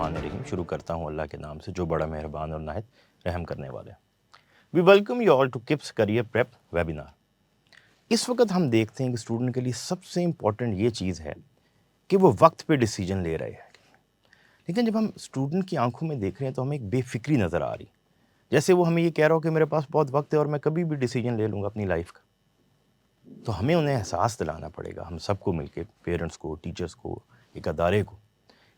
बिस्मिल्लाहिर्रहमानिर्रहीम। शुरू करता हूँ अल्लाह के नाम से जो बड़ा मेहरबान और नाहित रहम करने वाले। We welcome you all to KIPS career prep webinar. इस वक्त हम देखते हैं कि स्टूडेंट के लिए सबसे इम्पॉर्टेंट ये चीज़ है कि वो वक्त पे डिसीजन ले रहे हैं। लेकिन जब हम स्टूडेंट की आंखों में देख रहे हैं तो हमें एक बेफिक्री नज़र आ रही, जैसे वो हमें ये कह रहा हो कि मेरे पास बहुत वक्त है और मैं कभी भी डिसीजन ले लूँगा अपनी लाइफ का। तो हमें उन्हें एहसास दिलाना पड़ेगा, हम सबको मिलके, पेरेंट्स को, टीचर्स को, एक अदारे को,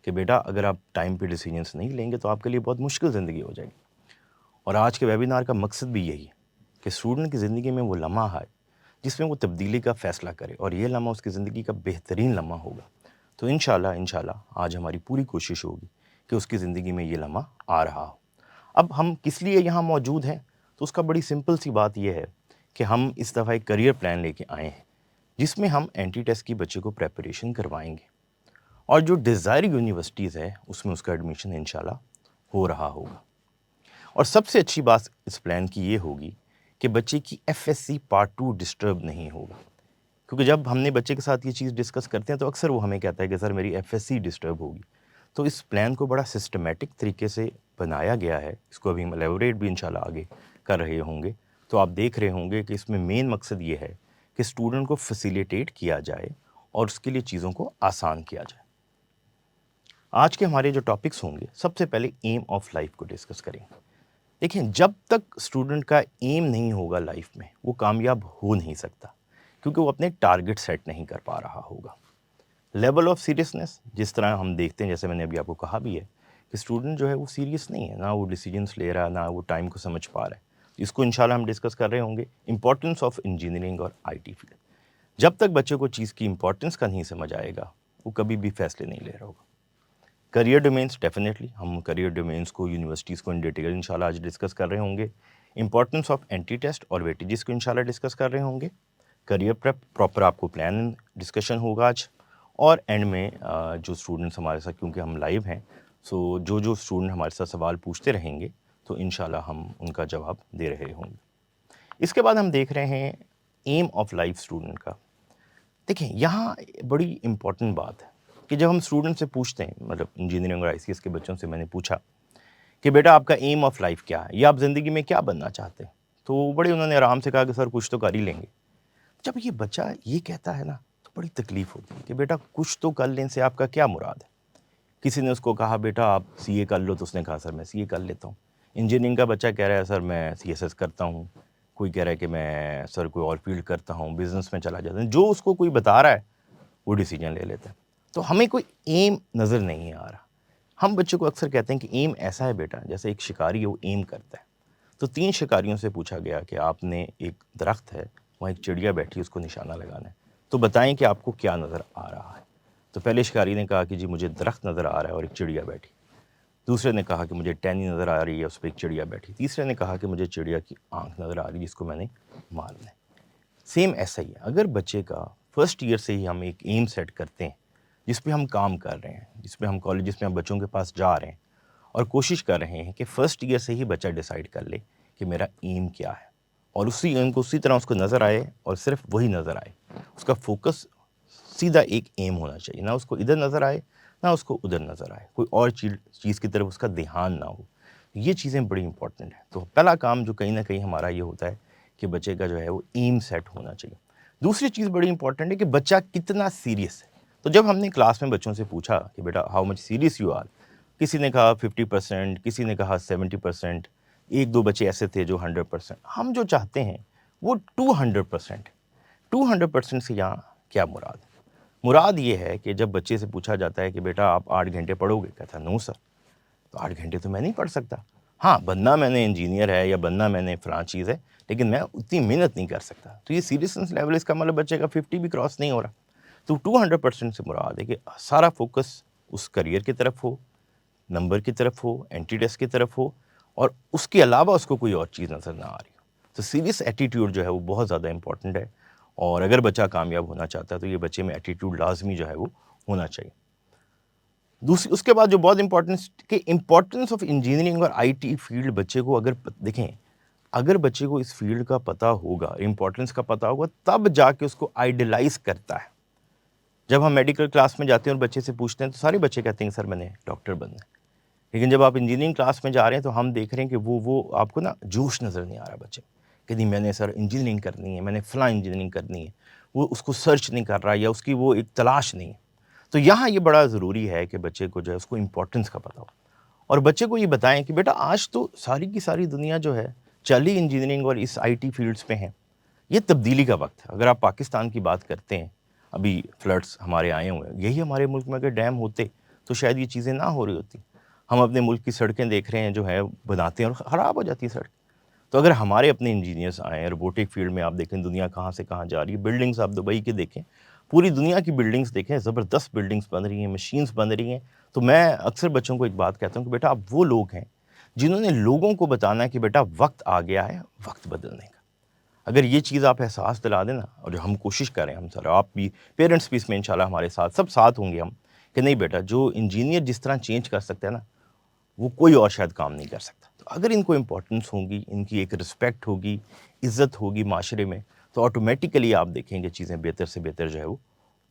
कि बेटा अगर आप टाइम पे डिसीजंस नहीं लेंगे तो आपके लिए बहुत मुश्किल ज़िंदगी हो जाएगी। और आज के वेबिनार का मकसद भी यही है कि स्टूडेंट की ज़िंदगी में वो लम्हा आए जिसमें वो तब्दीली का फ़ैसला करे और ये लम्हा उसकी ज़िंदगी का बेहतरीन लम्हा होगा। तो इंशाल्लाह आज हमारी पूरी कोशिश होगी कि उसकी ज़िंदगी में ये लम्हा आ रहा हो। अब हम किस लिए यहाँ मौजूद हैं, तो उसका बड़ी सिंपल सी बात यह है कि हम इस दफ़ा एक करियर प्लान लेके आए हैं जिसमें हम एंटी टेस्ट की बच्चे को प्रेपरेशन करवाएंगे और जो डिज़ायर यूनिवर्सिटीज़ है उसमें उसका एडमिशन इंशाल्लाह हो रहा होगा। और सबसे अच्छी बात इस प्लान की ये होगी कि बच्चे की एफएससी पार्ट 2 डिस्टर्ब नहीं होगा, क्योंकि जब हमने बच्चे के साथ ये चीज़ डिस्कस करते हैं तो अक्सर वो हमें कहता है कि सर मेरी एफएससी डिस्टर्ब होगी। तो इस प्लान को बड़ा सिस्टमेटिक तरीके से बनाया गया है, इसको अभी हम एलेबोरेट भी इंशाल्लाह आगे कर रहे होंगे। तो आप देख रहे होंगे कि इसमें मेन मकसद ये है कि स्टूडेंट को फैसिलिटेट किया जाए और उसके लिए चीज़ों को आसान किया जाए। आज के हमारे जो टॉपिक्स होंगे, सबसे पहले एम ऑफ लाइफ को डिस्कस करेंगे। देखिए, जब तक स्टूडेंट का एम नहीं होगा लाइफ में, वो कामयाब हो नहीं सकता, क्योंकि वो अपने टारगेट सेट नहीं कर पा रहा होगा। लेवल ऑफ सीरियसनेस, जिस तरह हम देखते हैं, जैसे मैंने अभी आपको कहा भी है कि स्टूडेंट जो है वो सीरियस नहीं है, ना वो डिसीजंस ले रहा है, ना वो टाइम को समझ पा रहा है। इसको इंशाल्लाह हम डिस्कस कर रहे होंगे। इंपॉर्टेंस ऑफ इंजीनियरिंग और आईटी फील्ड। जब तक बच्चे को चीज़ की इंपॉर्टेंस का नहीं समझ आएगा, वो कभी भी फैसले नहीं ले रहा होगा। करियर डोमेन्स, डेफिनेटली हम करियर डोमेन्स को, यूनिवर्सिटीज़ को इन डिटेल इंशाल्लाह आज डिस्कस कर रहे होंगे। इंपॉर्टेंस ऑफ एंटी टेस्ट और वेटेजेस को इंशाल्लाह डिस्कस कर रहे होंगे। करियर प्रेप प्रॉपर आपको प्लान डिस्कशन होगा आज। और एंड में जो स्टूडेंट्स हमारे साथ, क्योंकि हम लाइव हैं, सो जो स्टूडेंट हमारे साथ सवाल पूछते रहेंगे तो इंशाल्लाह हम उनका जवाब दे रहे होंगे। इसके बाद हम देख रहे हैं एम ऑफ लाइफ स्टूडेंट का। देखिए, यहाँ बड़ी इम्पॉर्टेंट बात है कि जब हम स्टूडेंट से पूछते हैं, मतलब इंजीनियरिंग और आईसीएस के बच्चों से मैंने पूछा कि बेटा आपका एम ऑफ लाइफ क्या है, या आप ज़िंदगी में क्या बनना चाहते हैं, तो बड़े उन्होंने आराम से कहा कि सर कुछ तो कर ही लेंगे। जब ये बच्चा ये कहता है ना, तो बड़ी तकलीफ़ होती है कि बेटा कुछ तो कर लेने से आपका क्या मुराद है। किसी ने उसको कहा बेटा आप सीए कर लो, तो उसने कहा सर मैं सीए कर लेता हूँ। इंजीनियरिंग का बच्चा कह रहा है सर मैं सीएसएस करता हूँ। कोई कह रहा है कि मैं सर कोई और फील्ड करता हूँ, बिज़नेस में चला जाता हूँ। जो उसको कोई बता रहा है वो डिसीजन ले लेता है। तो हमें कोई एम नज़र नहीं आ रहा। हम बच्चों को अक्सर कहते हैं कि एम ऐसा है बेटा, जैसे एक शिकारी है वो एम करता है। तो 3 शिकारियों से पूछा गया कि आपने, एक दरख्त है, वहाँ एक चिड़िया बैठी है, उसको निशाना लगाना है, तो बताएं कि आपको क्या नज़र आ रहा है। तो पहले शिकारी ने कहा कि जी मुझे दरख्त नज़र आ रहा है और एक चिड़िया बैठी। दूसरे ने कहा कि मुझे टहनी नज़र आ रही है, उस पर एक चिड़िया बैठी। तीसरे ने कहा कि मुझे चिड़िया की आँख नज़र आ रही है जिसको मैंने मारना है। सेम ऐसा ही है, अगर बच्चे का फर्स्ट ईयर से ही हम एक एम सेट करते हैं जिस पे हम काम कर रहे हैं, जिसमें हम कॉलेजेस में हम बच्चों के पास जा रहे हैं और कोशिश कर रहे हैं कि फ़र्स्ट ईयर से ही बच्चा डिसाइड कर ले कि मेरा एम क्या है, और उसी एम को उसी तरह उसको नज़र आए और सिर्फ वही नज़र आए। उसका फोकस सीधा एक एम होना चाहिए, ना उसको इधर नज़र आए ना उसको उधर नज़र आए, कोई और चीज़ की तरफ उसका ध्यान ना हो। ये चीज़ें बड़ी इंपॉर्टेंट है। तो पहला काम जो कहीं ना कहीं हमारा ये होता है कि बच्चे का जो है वो एम सेट होना चाहिए। दूसरी चीज़ बड़ी इंपॉर्टेंट है कि बच्चा कितना सीरियस है। तो जब हमने क्लास में बच्चों से पूछा कि बेटा how much serious you are, किसी ने कहा 50%, किसी ने कहा 70%, एक दो बच्चे ऐसे थे जो 100%। हम जो चाहते हैं वो 200%। 200% से यहाँ क्या मुराद है? मुराद ये है कि जब बच्चे से पूछा जाता है कि बेटा आप 8 घंटे पढ़ोगे, कहता नो सर, तो 8 घंटे तो मैं नहीं पढ़ सकता। हाँ, बनना मैंने इंजीनियर है या बनना मैंने फ़लाँ चीज़ है, लेकिन मैं उतनी मेहनत नहीं कर सकता। तो ये सीरियसनेस लेवल, इसका मतलब बच्चे का 50 भी क्रॉस नहीं हो रहा। तो 200% से मुराद है कि सारा फोकस उस करियर की तरफ हो, नंबर की तरफ हो, एंटी टेस्ट की तरफ हो, और उसके अलावा उसको कोई और चीज़ नज़र ना आ रही हो। तो सीरियस एटीट्यूड जो है वो बहुत ज़्यादा इंपॉर्टेंट है, और अगर बच्चा कामयाब होना चाहता है तो ये बच्चे में एटीट्यूड लाजमी जो है वो होना चाहिए। दूसरी, उसके बाद जो बहुत इंपॉर्टेंस ऑफ इंजीनियरिंग और आईटी फील्ड बच्चे को अगर देखें, अगर बच्चे को इस फील्ड का पता होगा, इंपॉर्टेंस का पता होगा, तब जाके उसको आइडलाइज करता है। जब हम मेडिकल क्लास में जाते हैं और बच्चे से पूछते हैं तो सारे बच्चे कहते हैं सर मैंने डॉक्टर बनना है। लेकिन जब आप इंजीनियरिंग क्लास में जा रहे हैं तो हम देख रहे हैं कि वो आपको ना जोश नज़र नहीं आ रहा बच्चे में, कि नहीं मैंने सर इंजीनियरिंग करनी है, मैंने फ़लाँ इंजीनियरिंग करनी है। वो उसको सर्च नहीं कर रहा या उसकी वो एक तलाश नहीं है। तो यहाँ ये बड़ा ज़रूरी है कि बच्चे को जो है उसको इम्पोर्टेंस का पता हो और बच्चे को ये बताएँ कि बेटा आज तो सारी की सारी दुनिया जो है चल ही इंजीनियरिंग और इस आईटी फ़ील्ड्स में है। ये तब्दीली का वक़्त है। अगर आप पाकिस्तान की बात करते हैं, अभी फ्लड्स हमारे आए हुए हैं, यही हमारे मुल्क में अगर डैम होते, तो शायद ये चीज़ें ना हो रही होती। हम अपने मुल्क की सड़कें देख रहे हैं जो है बनाते हैं और ख़राब हो जाती है सड़क। तो अगर हमारे अपने इंजीनियर्स आएँ, रोबोटिक फ़ील्ड में आप देखें दुनिया कहाँ से कहाँ जा रही है, बिल्डिंग्स आप दुबई की देखें, पूरी दुनिया की बिल्डिंग्स देखें, ज़बरदस्त बिल्डिंग्स बन रही हैं, मशीन्स बन रही हैं। तो मैं अक्सर बच्चों को एक बात कहता हूँ कि बेटा आप वो लोग हैं, जिन्होंने लोगों को बताना है कि बेटा वक़्त आ गया है, वक़्त बदलने का। अगर ये चीज़ आप एहसास दिला दें ना और हम कोशिश करें हम सारे आप भी पेरेंट्स भी इसमें इंशाल्लाह हमारे साथ सब साथ होंगे हम कि नहीं बेटा जो इंजीनियर जिस तरह चेंज कर सकता है ना वो कोई और शायद काम नहीं कर सकता। तो अगर इनको इम्पोर्टेंस होगी, इनकी एक रिस्पेक्ट होगी, इज़्ज़त होगी माशरे में, तो ऑटोमेटिकली आप देखेंगे चीज़ें बेहतर से बेहतर जो है वो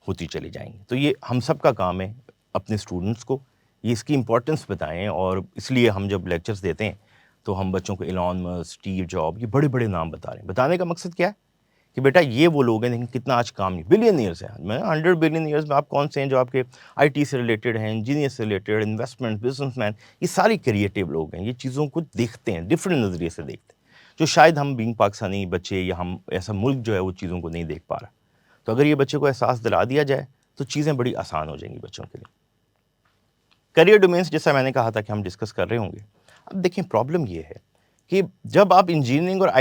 होती चली जाएँगी। तो ये हम सब का काम है अपने स्टूडेंट्स को ये इसकी इम्पोर्टेंस बताएँ और इसलिए हम जब लेक्चर्स देते हैं, तो हम बच्चों को इलॉन मस्क, स्टीव जॉब ये बड़े-बड़े नाम बता रहे हैं। बताने का मकसद क्या है? कि बेटा ये वो लोग हैं लेकिन कितना आज काम नहीं बिलियनियर्स हैं। मैं 100 बिलियनियर्स में आप कौन से हैं जो आपके आईटी से रिलेटेड हैं, इंजीनियर से रिलेटेड, इन्वेस्टमेंट, बिज़नेसमैन ये सारे क्रिएटिव लोग हैं। ये चीज़ों को देखते हैं, डिफरेंट नज़रिए से देखते हैं, जो शायद हम बीइंग पाकिस्तानी बच्चे या हम ऐसा मुल्क जो है वो चीज़ों को नहीं देख पा रहा। तो अगर ये बच्चे को एहसास दिला दिया जाए, तो चीज़ें बड़ी आसान हो जाएँगी बच्चों के लिए। करियर डोमेन्स जैसा मैंने कहा था कि हम डिस्कस कर रहे होंगे। अब देखिए प्रॉब्लम ये है कि जब आप इंजीनियरिंग और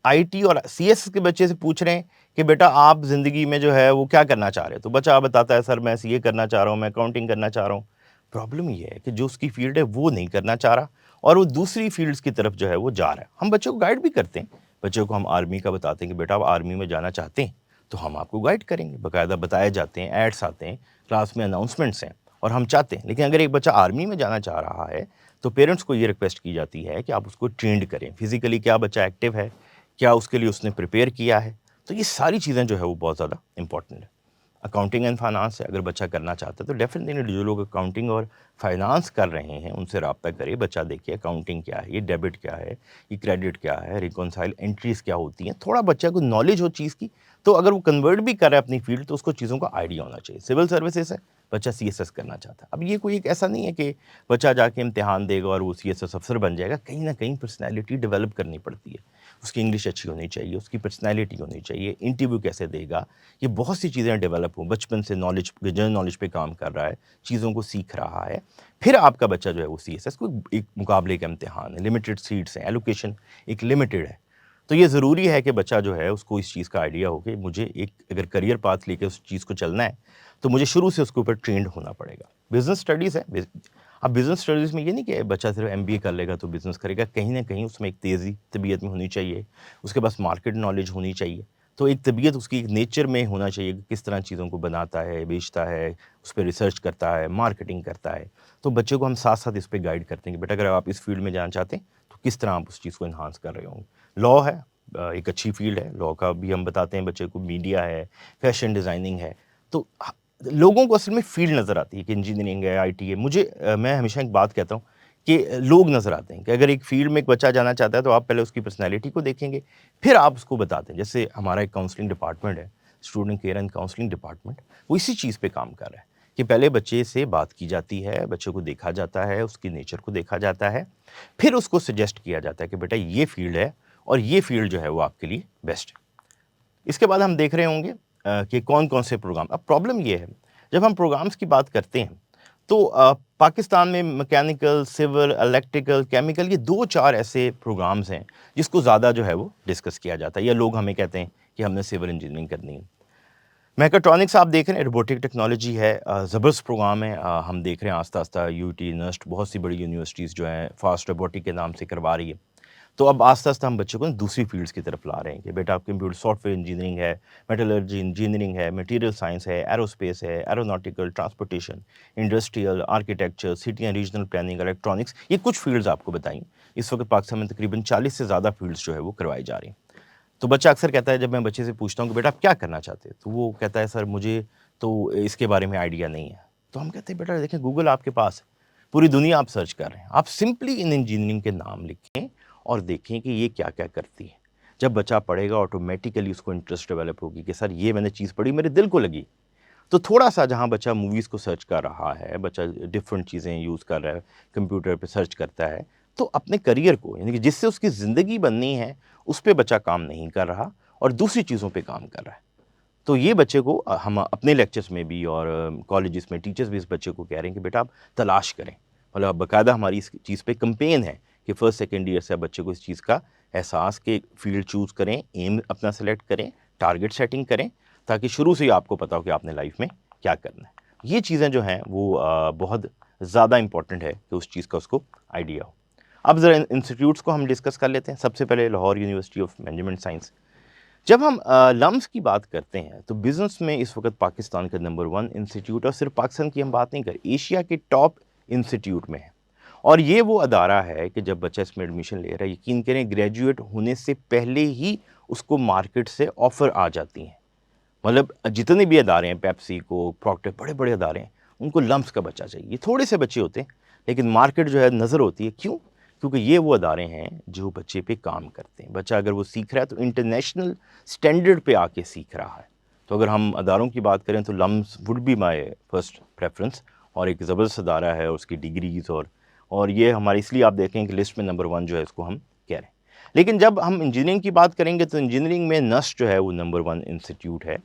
आईटी और सीएस के बच्चे से पूछ रहे हैं कि बेटा आप ज़िंदगी में जो है वो क्या करना चाह रहे हो? तो बच्चा बताता है सर मैं सीए करना चाह रहा हूँ, मैं अकाउंटिंग करना चाह रहा हूँ। प्रॉब्लम ये है कि जो उसकी फ़ील्ड है वो नहीं करना चाह रहा और वो दूसरी फ़ील्ड्स की तरफ जो है वो जा रहा है। हम बच्चों को गाइड भी करते हैं। बच्चों को हम आर्मी का बताते हैं कि बेटा आप आर्मी में जाना चाहते हैं, तो हम आपको गाइड करेंगे। बाकायदा बताए जाते हैं, एड्स आते हैं, क्लास में अनाउंसमेंट्स हैं। और हम चाहते हैं लेकिन अगर एक बच्चा आर्मी में जाना चाह रहा है तो पेरेंट्स को ये रिक्वेस्ट की जाती है कि आप उसको ट्रेंड करें फिजिकली क्या बच्चा एक्टिव है क्या उसके लिए उसने प्रिपेयर किया है तो ये सारी चीज़ें जो है वो बहुत ज़्यादा इंपॉर्टेंट है अकाउंटिंग एंड फाइनेंस है अगर बच्चा करना चाहता है तो डेफिनेटली जो लोग अकाउंटिंग और फाइनेंस कर रहे हैं उनसे रब्ता करे बच्चा देखिए अकाउंटिंग क्या है ये डेबिट क्या है ये क्रेडिट क्या है रिकॉन्साइल एंट्रीज क्या होती हैं थोड़ा बच्चा को नॉलेज हो चीज़ की तो अगर वो कन्वर्ट भी कर रहा है अपनी फील्ड तो उसको चीज़ों का आइडिया होना चाहिए सिविल सर्विसेज है बच्चा सीएसएस करना चाहता है अब ये कोई एक ऐसा नहीं है कि बच्चा जाके इम्तिहान देगा और वो सीएसएस अफसर बन जाएगा कहीं ना कहीं पर्सनैलिटी डेवलप करनी पड़ती है उसकी इंग्लिश अच्छी होनी चाहिए उसकी पर्सनैलिटी होनी चाहिए इंटरव्यू कैसे देगा ये बहुत सी चीज़ें डेवलप हों बचपन से नॉलेज जनरल नॉलेज पे काम कर रहा है चीज़ों को सीख रहा है फिर आपका बच्चा जो है वो सीएसएस को एक मुकाबले का इम्तिहान है लिमिटेड सीट्स हैं एलोकेशन एक लिमिटेड है तो ये ज़रूरी है कि बच्चा जो है उसको इस चीज़ का आइडिया हो कि मुझे एक अगर करियर पाथ लेके उस चीज़ को चलना है तो मुझे शुरू से उसके ऊपर ट्रेंड होना पड़ेगा बिजनेस स्टडीज़ है अब बिजनेस स्टडीज़ में ये नहीं कि बच्चा सिर्फ एमबीए कर लेगा तो बिजनेस करेगा कहीं ना कहीं उसमें एक तेज़ी तबीयत में होनी चाहिए उसके पास मार्केट नॉलेज होनी चाहिए तो एक तबीयत उसकी एक नेचर में होना चाहिए कि किस तरह चीज़ों को बनाता है बेचता है उस पर रिसर्च करता है मार्केटिंग करता है तो बच्चे को हम साथ साथ इस पर गाइड करते हैं कि बेटा अगर आप इस फील्ड में जाना चाहते हैं तो किस तरह आप उस चीज़ को इन्हांस कर रहे होंगे लॉ है एक अच्छी फील्ड है लॉ का भी हम बताते हैं बच्चे को मीडिया है फैशन डिज़ाइनिंग है तो लोगों को असल में फील्ड नज़र आती है कि इंजीनियरिंग है आईटी है मुझे मैं हमेशा एक बात कहता हूँ कि लोग नज़र आते हैं कि अगर एक फील्ड में एक बच्चा जाना चाहता है तो आप पहले उसकी पर्सनैलिटी को देखेंगे फिर आप उसको बताते हैं जैसे हमारा एक काउंसलिंग डिपार्टमेंट है student care and counselling department वो इसी चीज़ पे काम कर रहा है कि पहले बच्चे से बात की जाती है बच्चे को देखा जाता है उसकी नेचर को देखा जाता है फिर उसको सजेस्ट किया जाता है कि बेटा ये फील्ड है और ये फील्ड जो है वो आपके लिए बेस्ट है इसके बाद हम देख रहे होंगे कि कौन-कौन से प्रोग्राम अब प्रॉब्लम ये है, जब हम प्रोग्राम्स की बात करते हैं, तो पाकिस्तान में मैकेनिकल, सिविल, इलेक्ट्रिकल, केमिकल ये 2-4 ऐसे प्रोग्राम्स हैं, जिसको ज़्यादा जो है वो डिस्कस किया जाता है या लोग हमें कहते हैं कि हमने सिविल इंजीनियरिंग करनी है। मैकाट्रॉनिक्स आप देख रहे हैं, रोबोटिक टेक्नोलॉजी है ज़बरदस्त प्रोग्राम है हम देख रहे हैं आस्ता-आस्ता यूटी, नस्ट बहुत सी बड़ी यूनिवर्सिटीज़ जो हैं, फास्ट रोबोटिक के नाम से करवा रही है। तो अब आस्ता-आस्ता हम बच्चों को ना दूसरी फ़ील्ड्स की तरफ ला रहे हैं कि बेटा आप कंप्यूटर सॉफ्टवेयर इंजीनियरिंग है, मेटलर्जी इंजीनियरिंग है, मटीरियल साइंस है, एरोस्पेस है, aeronautical, transportation, industrial, architecture, city and regional planning, electronics, ये कुछ फ़ील्ड्स आपको बताई। इस वक़्त पाकिस्तान में तकरीबन 40 से ज़्यादा फ़ील्ड्स जो है वो करवाई जा रही हैं। तो बच्चा अक्सर कहता है जब मैं बच्चे से पूछता हूँ कि बेटा आप क्या करना चाहते हैं? तो वो कहता है सर मुझे तो इसके बारे में आइडिया नहीं है। तो हम कहते हैं बेटा देखिए गूगल आपके पास है। पूरी दुनिया आप सर्च कर रहे हैं, आप सिंपली इन इंजीनियरिंग के नाम लिखें और देखें कि ये क्या-क्या करती है। जब बच्चा पढ़ेगा ऑटोमेटिकली उसको इंटरेस्ट डेवलप होगी कि सर ये मैंने चीज़ पढ़ी, मेरे दिल को लगी। तो थोड़ा-सा जहाँ बच्चा मूवीज़ को सर्च कर रहा है, बच्चा डिफरेंट चीज़ें यूज़ कर रहा है, कंप्यूटर पे सर्च करता है, तो अपने करियर को यानी कि जिससे उसकी ज़िंदगी बननी है, उस पे बच्चा काम नहीं कर रहा और दूसरी चीज़ों पे काम कर रहा है। तो ये बच्चे को हम अपने लेक्चर्स में भी और कॉलेजेस में टीचर्स भी इस बच्चे को कह रहे हैं कि बेटा आप तलाश करें। मतलब बाकायदा हमारी इस चीज़ पे कैंपेन है कि फर्स्ट सेकंड ईयर से आप बच्चे को इस चीज़ का एहसास के फील्ड चूज़ करें, एम अपना सेलेक्ट करें, टारगेट सेटिंग करें, ताकि शुरू से ही आपको पता हो कि आपने लाइफ में क्या करना है। ये चीज़ें जो हैं वो बहुत ज़्यादा इम्पोर्टेंट है कि उस चीज़ का उसको आइडिया हो। अब ज़रा इंस्टीट्यूट्स को हम डिस्कस कर लेते हैं। सबसे पहले Lahore university of management science. जब हम लम्स की बात करते हैं तो बिज़नेस में इस वक्त पाकिस्तान का नंबर 1 इंस्टीट्यूट, और सिर्फ पाकिस्तान की हम बात नहीं करें, एशिया के टॉप इंस्टीट्यूट में है। और ये वो अदारा है कि जब बच्चा इसमें एडमिशन ले रहा है, यकीन करें ग्रेजुएट होने से पहले ही उसको मार्केट से ऑफ़र आ जाती हैं। मतलब जितने भी अदारे हैं, पेप्सी को, प्रॉक्टर, बड़े-बड़े अदारे हैं, उनको लम्स का बच्चा चाहिए। थोड़े से बच्चे होते हैं, लेकिन मार्केट जो है नज़र होती है। क्यों? क्योंकि ये वो अदारे हैं जो बच्चे पे काम करते हैं। बच्चा अगर वो सीख रहा है तो इंटरनेशनल स्टैंडर्ड पे आके सीख रहा है। तो अगर हम अदारों की बात करें तो LUMS would be my first preference, और एक ज़बरदस्त अदारा है, उसकी डिग्रीज़ और ये हमारी, इसलिए आप देखें कि लिस्ट में नंबर 1 जो है इसको हम कह रहे हैं। लेकिन जब हम इंजीनियरिंग की बात करेंगे तो इंजीनियरिंग में नस्ट जो है वो नंबर 1 इंस्टीट्यूट है।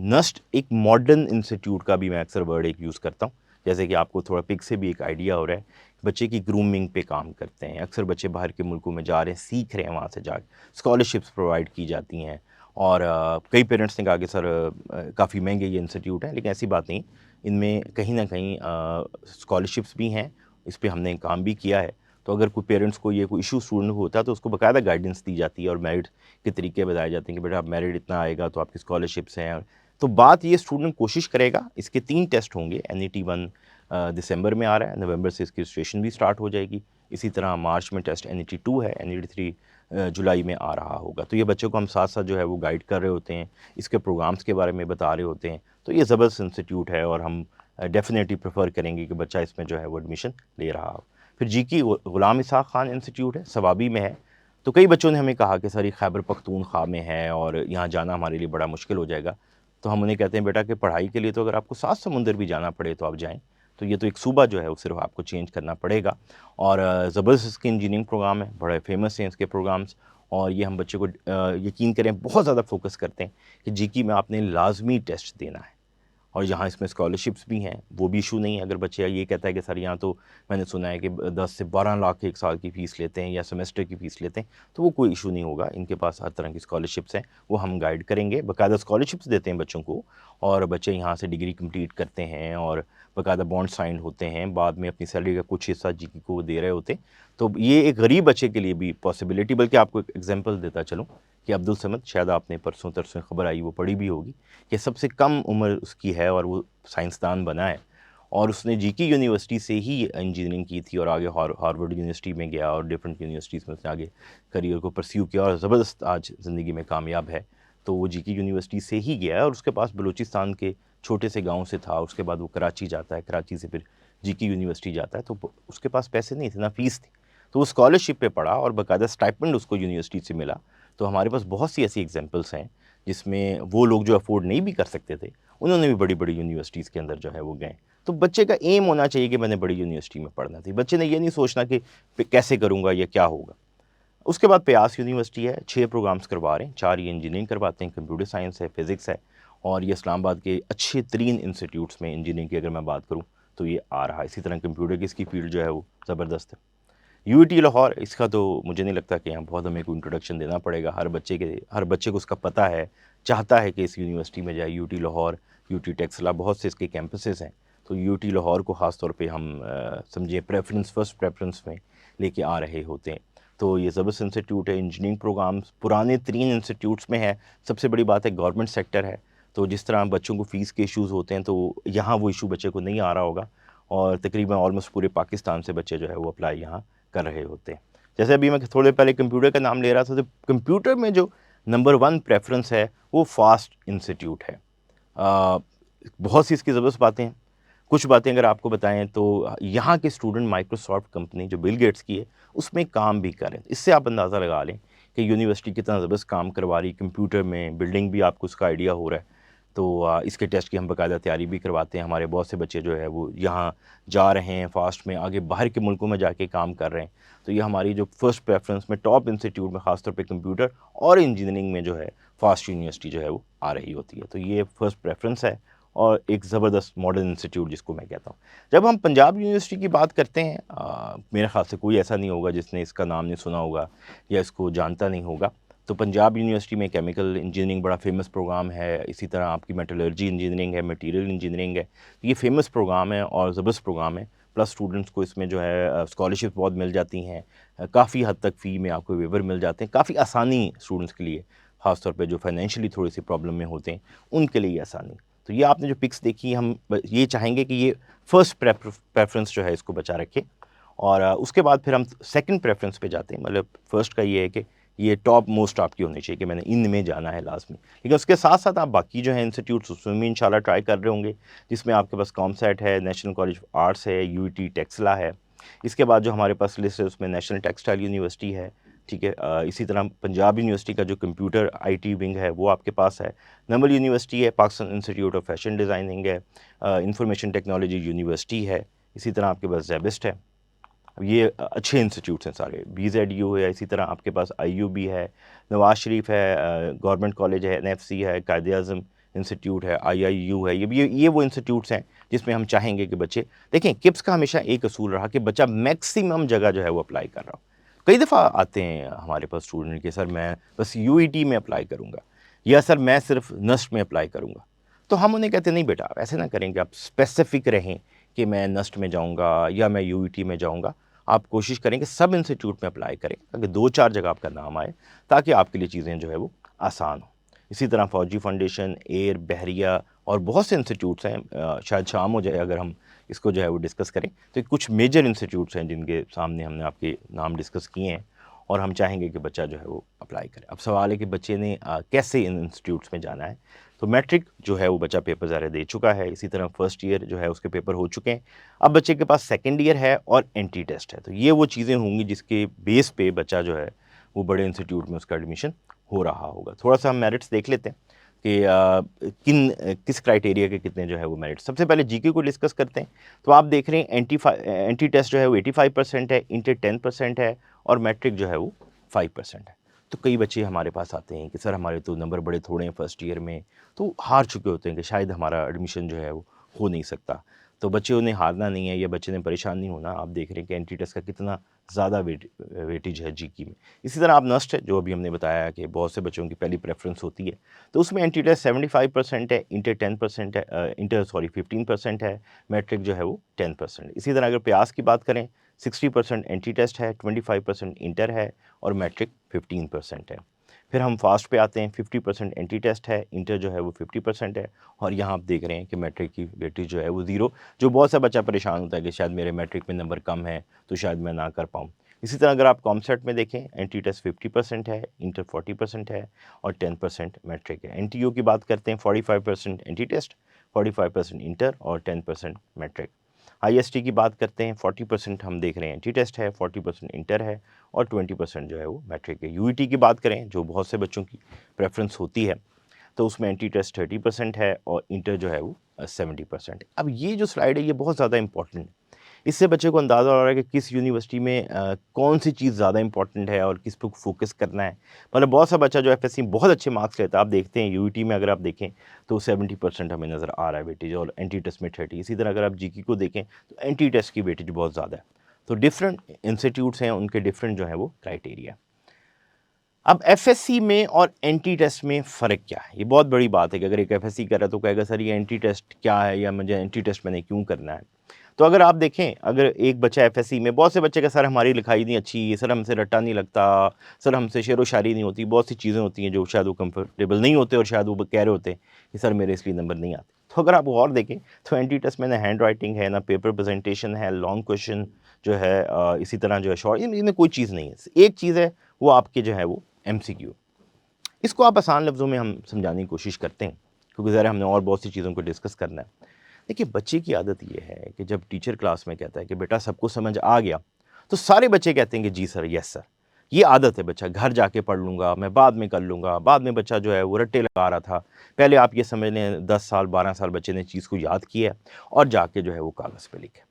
नस्ट एक मॉडर्न इंस्टीट्यूट का भी मैं अक्सर वर्ड एक यूज़ करता हूँ, जैसे कि आपको थोड़ा पिक से भी एक आइडिया हो रहा है। बच्चे की ग्रूमिंग पे काम करते हैं। अक्सर बच्चे बाहर के मुल्कों में जा रहे हैं, सीख रहे हैं, वहाँ से जाके स्कॉलरशिप्स प्रोवाइड की जाती हैं। और कई पेरेंट्स ने कहा कि सर काफ़ी महंगे ये इंस्टीट्यूट हैं, लेकिन ऐसी बात नहीं। इनमें कहीं ना कहीं स्कॉलरशिप्स भी हैं, इस पे हमने काम भी किया है। तो अगर कोई पेरेंट्स को ये कोई इशू स्टूडेंट को होता है तो उसको बाकायदा गाइडेंस दी जाती है और मेरिट के तरीके बताए जाते हैं कि बेटा आप मेरिट इतना आएगा तो आपकी स्कॉलरशिप्स हैं। तो बात ये स्टूडेंट कोशिश करेगा। इसके 3 टेस्ट होंगे। NET 1 दिसंबर में आ रहा है, नवंबर से इसकी रजिस्ट्रेशन भी स्टार्ट हो जाएगी। इसी तरह मार्च में टेस्ट NET 2 है, NET 3 जुलाई में आ रहा होगा। तो ये बच्चों को हम साथ-साथ जो है वो गाइड कर रहे होते हैं, इसके प्रोग्राम्स के बारे में बता रहे होते हैं। तो ये ज़बरदस्त इंस्टीट्यूट है और हम डेफ़िनेटली प्रेफ़र करेंगे कि बच्चा इसमें जो है वो एडमिशन ले रहा हो। फिर GK ग़ुलाम इसहाक़ खान इंस्टीट्यूट है, सवाबी में है। तो कई बच्चों ने हमें कहा कि सर ये खैबर पख्तूनख्वा में है और यहाँ जाना हमारे लिए बड़ा मुश्किल हो जाएगा। तो हम उन्हें कहते हैं बेटा कि पढ़ाई के लिए तो अगर आपको 7 समुंदर भी जाना पड़े तो आप जाएँ। तो ये तो एक सूबा जो है वो सिर्फ़ आपको चेंज करना पड़ेगा। और ज़बरदस्त इसके इंजीनियरिंग प्रोग्राम है, बड़े फ़ेमस हैं इसके प्रोग्राम्स। और ये हम बच्चे को यकीन करें बहुत ज़्यादा फ़ोकस करते हैं कि GK में आपने लाज़मी टेस्ट देना है। और यहाँ इसमें स्कॉलरशिप्स भी हैं, वो भी इशू नहीं है। अगर बच्चे ये कहता है कि सर यहाँ तो मैंने सुना है कि 10 से 12 लाख एक साल की फ़ीस लेते हैं या सेमेस्टर की फ़ीस लेते हैं, तो वो कोई इशू नहीं होगा। इनके पास हर तरह की स्कॉलरशिप्स हैं, वो हम गाइड करेंगे। बाकायदा स्कॉलरशिप्स देते हैं बच्चों को और बच्चे यहाँ से डिग्री कंप्लीट करते हैं और बाकायदा बॉन्ड साइन होते हैं। बाद में अपनी सैलरी का कुछ हिस्सा GK को दे रहे होते हैं। तो ये एक गरीब बच्चे के लिए भी पॉसिबिलिटी, बल्कि आपको एक एग्जांपल देता चलूँ कि अब्दुल समद, शायद आपने परसों तरसों खबर आई, वो पढ़ी भी होगी कि सबसे कम उम्र उसकी है और वो साइंसदान बना है। और उसने GK यूनिवर्सिटी से ही इंजीनियरिंग की थी और आगे हार्वर्ड यूनिवर्सिटी में गया और डिफरेंट यूनिवर्सिटीज़ में उसने आगे करियर को परस्यू किया और ज़बरदस्त आज ज़िंदगी में कामयाब है। तो वो GK यूनिवर्सिटी से ही गया है और उसके पास बलूचिस्तान के छोटे से गाँव से था। उसके बाद वो कराची जाता है, कराची से फिर GK यूनिवर्सिटी जाता है। तो उसके पास पैसे नहीं थे, ना फ़ीस थी, तो वो स्कॉलरशिप पे पढ़ा और बाकायदा स्टाइपेंड उसको यूनिवर्सिटी से मिला। तो हमारे पास बहुत सी ऐसी एग्जांपल्स हैं जिसमें वो लोग जो अफ़ोर्ड नहीं भी कर सकते थे, उन्होंने भी बड़ी-बड़ी यूनिवर्सिटीज़ के अंदर जो है वो गए। तो बच्चे का एम होना चाहिए कि मैंने बड़ी यूनिवर्सिटी में पढ़ना थी। बच्चे ने ये नहीं सोचना कि कैसे करूँगा या क्या होगा। उसके बाद प्यास यूनिवर्सिटी है, 6 प्रोग्राम्स करवा रहे हैं, 4 ये इंजीनियरिंग करवाते हैं, कंप्यूटर साइंस है, फिज़िक्स है। और ये इस्लामाबाद के अच्छे तरीन इंस्टीट्यूट्स में इंजीनियरिंग की अगर मैं बात करूँ तो ये आ रहा है। इसी तरह कंप्यूटर की इसकी फ़ील्ड जो है वो ज़बरदस्त है। UET लाहौर, इसका तो मुझे नहीं लगता कि यहाँ बहुत हमें कोई इंट्रोडक्शन देना पड़ेगा। हर बच्चे को उसका पता है, चाहता है कि इस यूनिवर्सिटी में जाए। UT लाहौर, UT टेक्सला, बहुत से इसके कैंपसेस हैं। तो UT लाहौर को ख़ास तौर पे हम समझिए फर्स्ट प्रेफ़रेंस में लेके आ रहे होते हैं। तो ये ज़बरदस्त इंस्टीट्यूट है। इंजीनियरिंग प्रोग्राम्स पुराने 3 इंस्टीट्यूट्स में है। सबसे बड़ी बात है गवर्नमेंट सेक्टर है, तो जिस तरह बच्चों को फ़ीस के इश्यूज़ होते हैं तो यहाँ वो इशू बच्चे को नहीं आ रहा होगा। और तकरीबन ऑलमोस्ट पूरे पाकिस्तान से बच्चे जो है वो अप्लाई यहाँ कर रहे होते हैं। जैसे अभी मैं थोड़े पहले कंप्यूटर का नाम ले रहा था, तो कंप्यूटर में जो नंबर 1 प्रेफ़रेंस है वो फ़ास्ट इंस्टीट्यूट है। बहुत सी इसकी ज़बरदस्त बातें हैं। कुछ बातें अगर आपको बताएं तो यहाँ के स्टूडेंट माइक्रोसॉफ्ट कंपनी जो बिल गेट्स की है उसमें काम भी करें। इससे आप अंदाज़ा लगा लें कि यूनिवर्सिटी कितना ज़बरदस्त काम करवा रही, कंप्यूटर में बिल्डिंग भी आपको उसका आइडिया हो रहा है। तो इसके टेस्ट की हम बाकायदा तैयारी भी करवाते हैं। हमारे बहुत से बच्चे जो है वो यहाँ जा रहे हैं, फास्ट में आगे बाहर के मुल्कों में जाके काम कर रहे हैं। तो ये हमारी जो फर्स्ट प्रेफरेंस में टॉप इंस्टीट्यूट में ख़ासतौर पे कंप्यूटर और इंजीनियरिंग में जो है फास्ट यूनिवर्सिटी जो है वो आ रही होती है। तो ये फर्स्ट प्रेफरेंस है और एक ज़बरदस्त मॉडर्न इंस्टीट्यूट जिसको मैं कहता हूँ। जब हम पंजाब यूनिवर्सिटी की बात करते हैं, मेरे ख़्याल से कोई ऐसा नहीं होगा जिसने इसका नाम नहीं सुना होगा या इसको जानता नहीं होगा। तो पंजाब यूनिवर्सिटी में केमिकल इंजीनियरिंग बड़ा फ़ेमस प्रोग्राम है, इसी तरह आपकी मेटलर्जी इंजीनियरिंग है, मटीरियल इंजीनियरिंग है। ये फ़ेमस प्रोग्राम है और ज़बरदस्त प्रोग्राम है। प्लस स्टूडेंट्स को इसमें जो है स्कॉलरशिप बहुत मिल जाती हैं, काफ़ी हद तक फ़ी में आपको वेवर मिल जाते हैं, काफ़ी आसानी स्टूडेंट्स के लिए, ख़ास तौर पे जो फाइनेंशियली थोड़ी सी प्रॉब्लम में होते हैं उनके लिए आसानी। तो ये आपने जो पिक्स देखी, हम ये चाहेंगे कि ये फर्स्ट प्रेफरेंस जो है इसको बचा रखें और उसके बाद फिर हम सेकंड प्रेफरेंस पे जाते हैं। मतलब फर्स्ट का ये है कि ये टॉप मोस्ट आपकी होनी चाहिए कि मैंने इनमें जाना है लास्ट में, लेकिन उसके साथ साथ आप बाकी जो है इंस्टीट्यूट्स उसमें भी इंशाल्लाह ट्राई कर रहे होंगे, जिसमें आपके पास कॉमसेट है, नेशनल कॉलेज ऑफ आर्ट्स है, यूईटी टेक्सला है। इसके बाद जो हमारे पास लिस्ट है उसमें नेशनल टेक्सटाइल यूनिवर्सिटी है, ठीक है। इसी तरह पंजाब यूनिवर्सिटी का जो कंप्यूटर आईटी विंग है वो आपके पास है। नमल यूनिवर्सिटी है, Pakistan institute of fashion designing है, इंफॉर्मेशन टेक्नोलॉजी यूनिवर्सिटी है। इसी तरह आपके पास जेबिस्ट है। अब ये अच्छे इंस्टीट्यूट्स हैं सारे। BZU है, इसी तरह आपके पास IUB है, नवाज शरीफ है, गवर्नमेंट कॉलेज है, NFC है, कायदे आज़म इंस्टीट्यूट है, IIU है। ये वो इंस्टीट्यूट्स हैं जिसमें हम चाहेंगे कि बच्चे देखें। किप्स का हमेशा एक असूल रहा कि बच्चा मैक्सिमम जगह जो है वो अप्लाई कर रहा हो। कई दफ़ा आते हैं हमारे पास स्टूडेंट कि सर मैं बस UET में अप्लाई करूँगा या सर मैं सिर्फ नस्ट में अप्लाई करूँगा। तो हम उन्हें कहते नहीं बेटा, आप ऐसे ना करेंगे, आप स्पेसिफिक रहें कि मैं नस्ट में जाऊँगा या मैं UET में जाऊँगा। आप कोशिश करें कि सब इंस्टीट्यूट में अप्लाई करें ताकि 2-4 जगह आपका नाम आए, ताकि आपके लिए चीज़ें जो है वो आसान हो। इसी तरह फौजी फाउंडेशन, एयर, बहरिया और बहुत से इंस्टीट्यूट्स हैं। शायद शाम हो जाए अगर हम इसको जो है वो डिस्कस करें, तो कुछ मेजर इंस्टीट्यूट्स हैं जिनके सामने हमने आपके नाम डिस्कस किए हैं और हम चाहेंगे कि बच्चा जो है वो अप्लाई करे। अब सवाल है कि बच्चे ने कैसे इन इंस्टीट्यूट्स में जाना है। तो मैट्रिक जो है वो बच्चा पेपर ज़ाहिर दे चुका है, इसी तरह फर्स्ट ईयर जो है उसके पेपर हो चुके हैं। अब बच्चे के पास सेकंड ईयर है और एंट्री टेस्ट है। तो ये वो चीज़ें होंगी जिसके बेस पे बच्चा जो है वो बड़े इंस्टीट्यूट में उसका एडमिशन हो रहा होगा। थोड़ा-सा हम मेरिट्स देख लेते हैं कि किस क्राइटेरिया के कितने जो है वो मेरिट्स। सबसे पहले जीके को डिस्कस करते हैं। तो आप देख रहे हैं एंट्री टेस्ट जो है वो 85% है, इंटर 10% है और मैट्रिक जो है वो 5% है। तो कई बच्चे हमारे पास आते हैं कि सर हमारे तो नंबर बड़े थोड़े हैं फर्स्ट ईयर में, तो हार चुके होते हैं कि शायद हमारा एडमिशन जो है वो हो नहीं सकता। तो बच्चों ने हारना नहीं है या बच्चे ने परेशान नहीं होना। आप देख रहे हैं कि एंट्री टेस्ट का कितना ज़्यादा वेटेज है जीके में। इसी तरह आप नस्ट है, जो अभी हमने बताया कि बहुत से बच्चों की पहली प्रेफरेंस होती है, तो उसमें एंट्री टेस्ट 75% है, इंटर 10% है, इंटर सॉरी 15% है, मैट्रिक जो है वो 10%। इसी तरह अगर प्रयास की बात करें, 60% एंट्री टेस्ट है, 25% इंटर है और मैट्रिक 15% है। फिर हम फास्ट पे आते हैं, 50% एंट्री टेस्ट है, इंटर जो है वो 50% है और यहाँ आप देख रहे हैं कि मैट्रिक की वेटेज जो है वो 0। जो बहुत सा बच्चा परेशान होता है कि शायद मेरे मैट्रिक में नंबर कम है तो शायद मैं ना कर पाऊँ। इसी तरह अगर आप कॉमसेट में देखें, एंट्री टेस्ट 50% है, इंटर 40% है और 10% मैट्रिक है। NTU की बात करते हैं, 45% एंट्री टेस्ट, 45% इंटर और 10% मैट्रिक। IST की बात करते हैं, 40% हम देख रहे हैं एंट्री टेस्ट है, 40% इंटर है और 20% जो है वो मैट्रिक है। UET की बात करें, जो बहुत से बच्चों की प्रेफरेंस होती है, तो उसमें एंट्री टेस्ट 30% है और इंटर जो है वो 70%। अब ये जो स्लाइड है ये बहुत ज़्यादा इंपॉर्टेंट है। इससे बच्चे को अंदाज़ा हो रहा है कि किस यूनिवर्सिटी में कौन सी चीज़ ज़्यादा इंपॉर्टेंट है और किस पे फोकस करना है। मतलब बहुत सा बच्चा जो FSC में बहुत अच्छे मार्क्स लेता है, आप देखते हैं UET में अगर आप देखें तो 70% हमें नज़र आ रहा है वेटेज और एंट्री टेस्ट में 30। इसी तरह अगर आप जीके को देखें तो एंट्री टेस्ट की वेटेज बहुत ज़्यादा है। तो डिफरेंट इंस्टीट्यूट्स हैं, उनके डिफरेंट जो है वो क्राइटेरिया। अब FSC में और एंट्री टेस्ट में फ़र्क क्या है? ये बहुत बड़ी बात है कि अगर एक FSC कर रहा है तो कहेगा सर ये एंट्री टेस्ट क्या है या मुझे एंट्री टेस्ट मैंने क्यों करना है? तो अगर आप देखें, अगर एक बच्चा FSC में, बहुत से बच्चे का सर हमारी लिखाई नहीं अच्छी, सर हमसे रट्टा नहीं लगता, सर हमसे शेरो शायरी नहीं होती, बहुत सी चीज़ें होती हैं जो शायद वो कंफर्टेबल नहीं होते और शायद वो कह रहे होते हैं कि सर मेरे इसलिए नंबर नहीं आते। तो अगर आप और देखें तो एंट्री टेस्ट में ना हैंड राइटिंग है, ना पेपर प्रेजेंटेशन है, लॉन्ग क्वेश्चन जो है इसी तरह जो है शॉर्ट, इनमें कोई चीज़ नहीं है। एक चीज़ है वो आपके जो है वो MCQ। इसको आप आसान लफ्ज़ों में हम समझाने की कोशिश करते हैं क्योंकि ज़रा हमने और बहुत सी चीज़ों को डिस्कस करना है। देखिए बच्चे की आदत ये है कि जब टीचर क्लास में कहता है कि बेटा सबको समझ आ गया, तो सारे बच्चे कहते हैं कि जी सर, यस सर। ये आदत है, बच्चा घर जाके पढ़ लूँगा, मैं बाद में कर लूँगा। बाद में बच्चा जो है वो रट्टे लगा रहा था। पहले आप ये समझ लें 10 साल 12 साल बच्चे ने चीज़ को याद किया है और जाके जो है वो कागज़ पे लिखा है।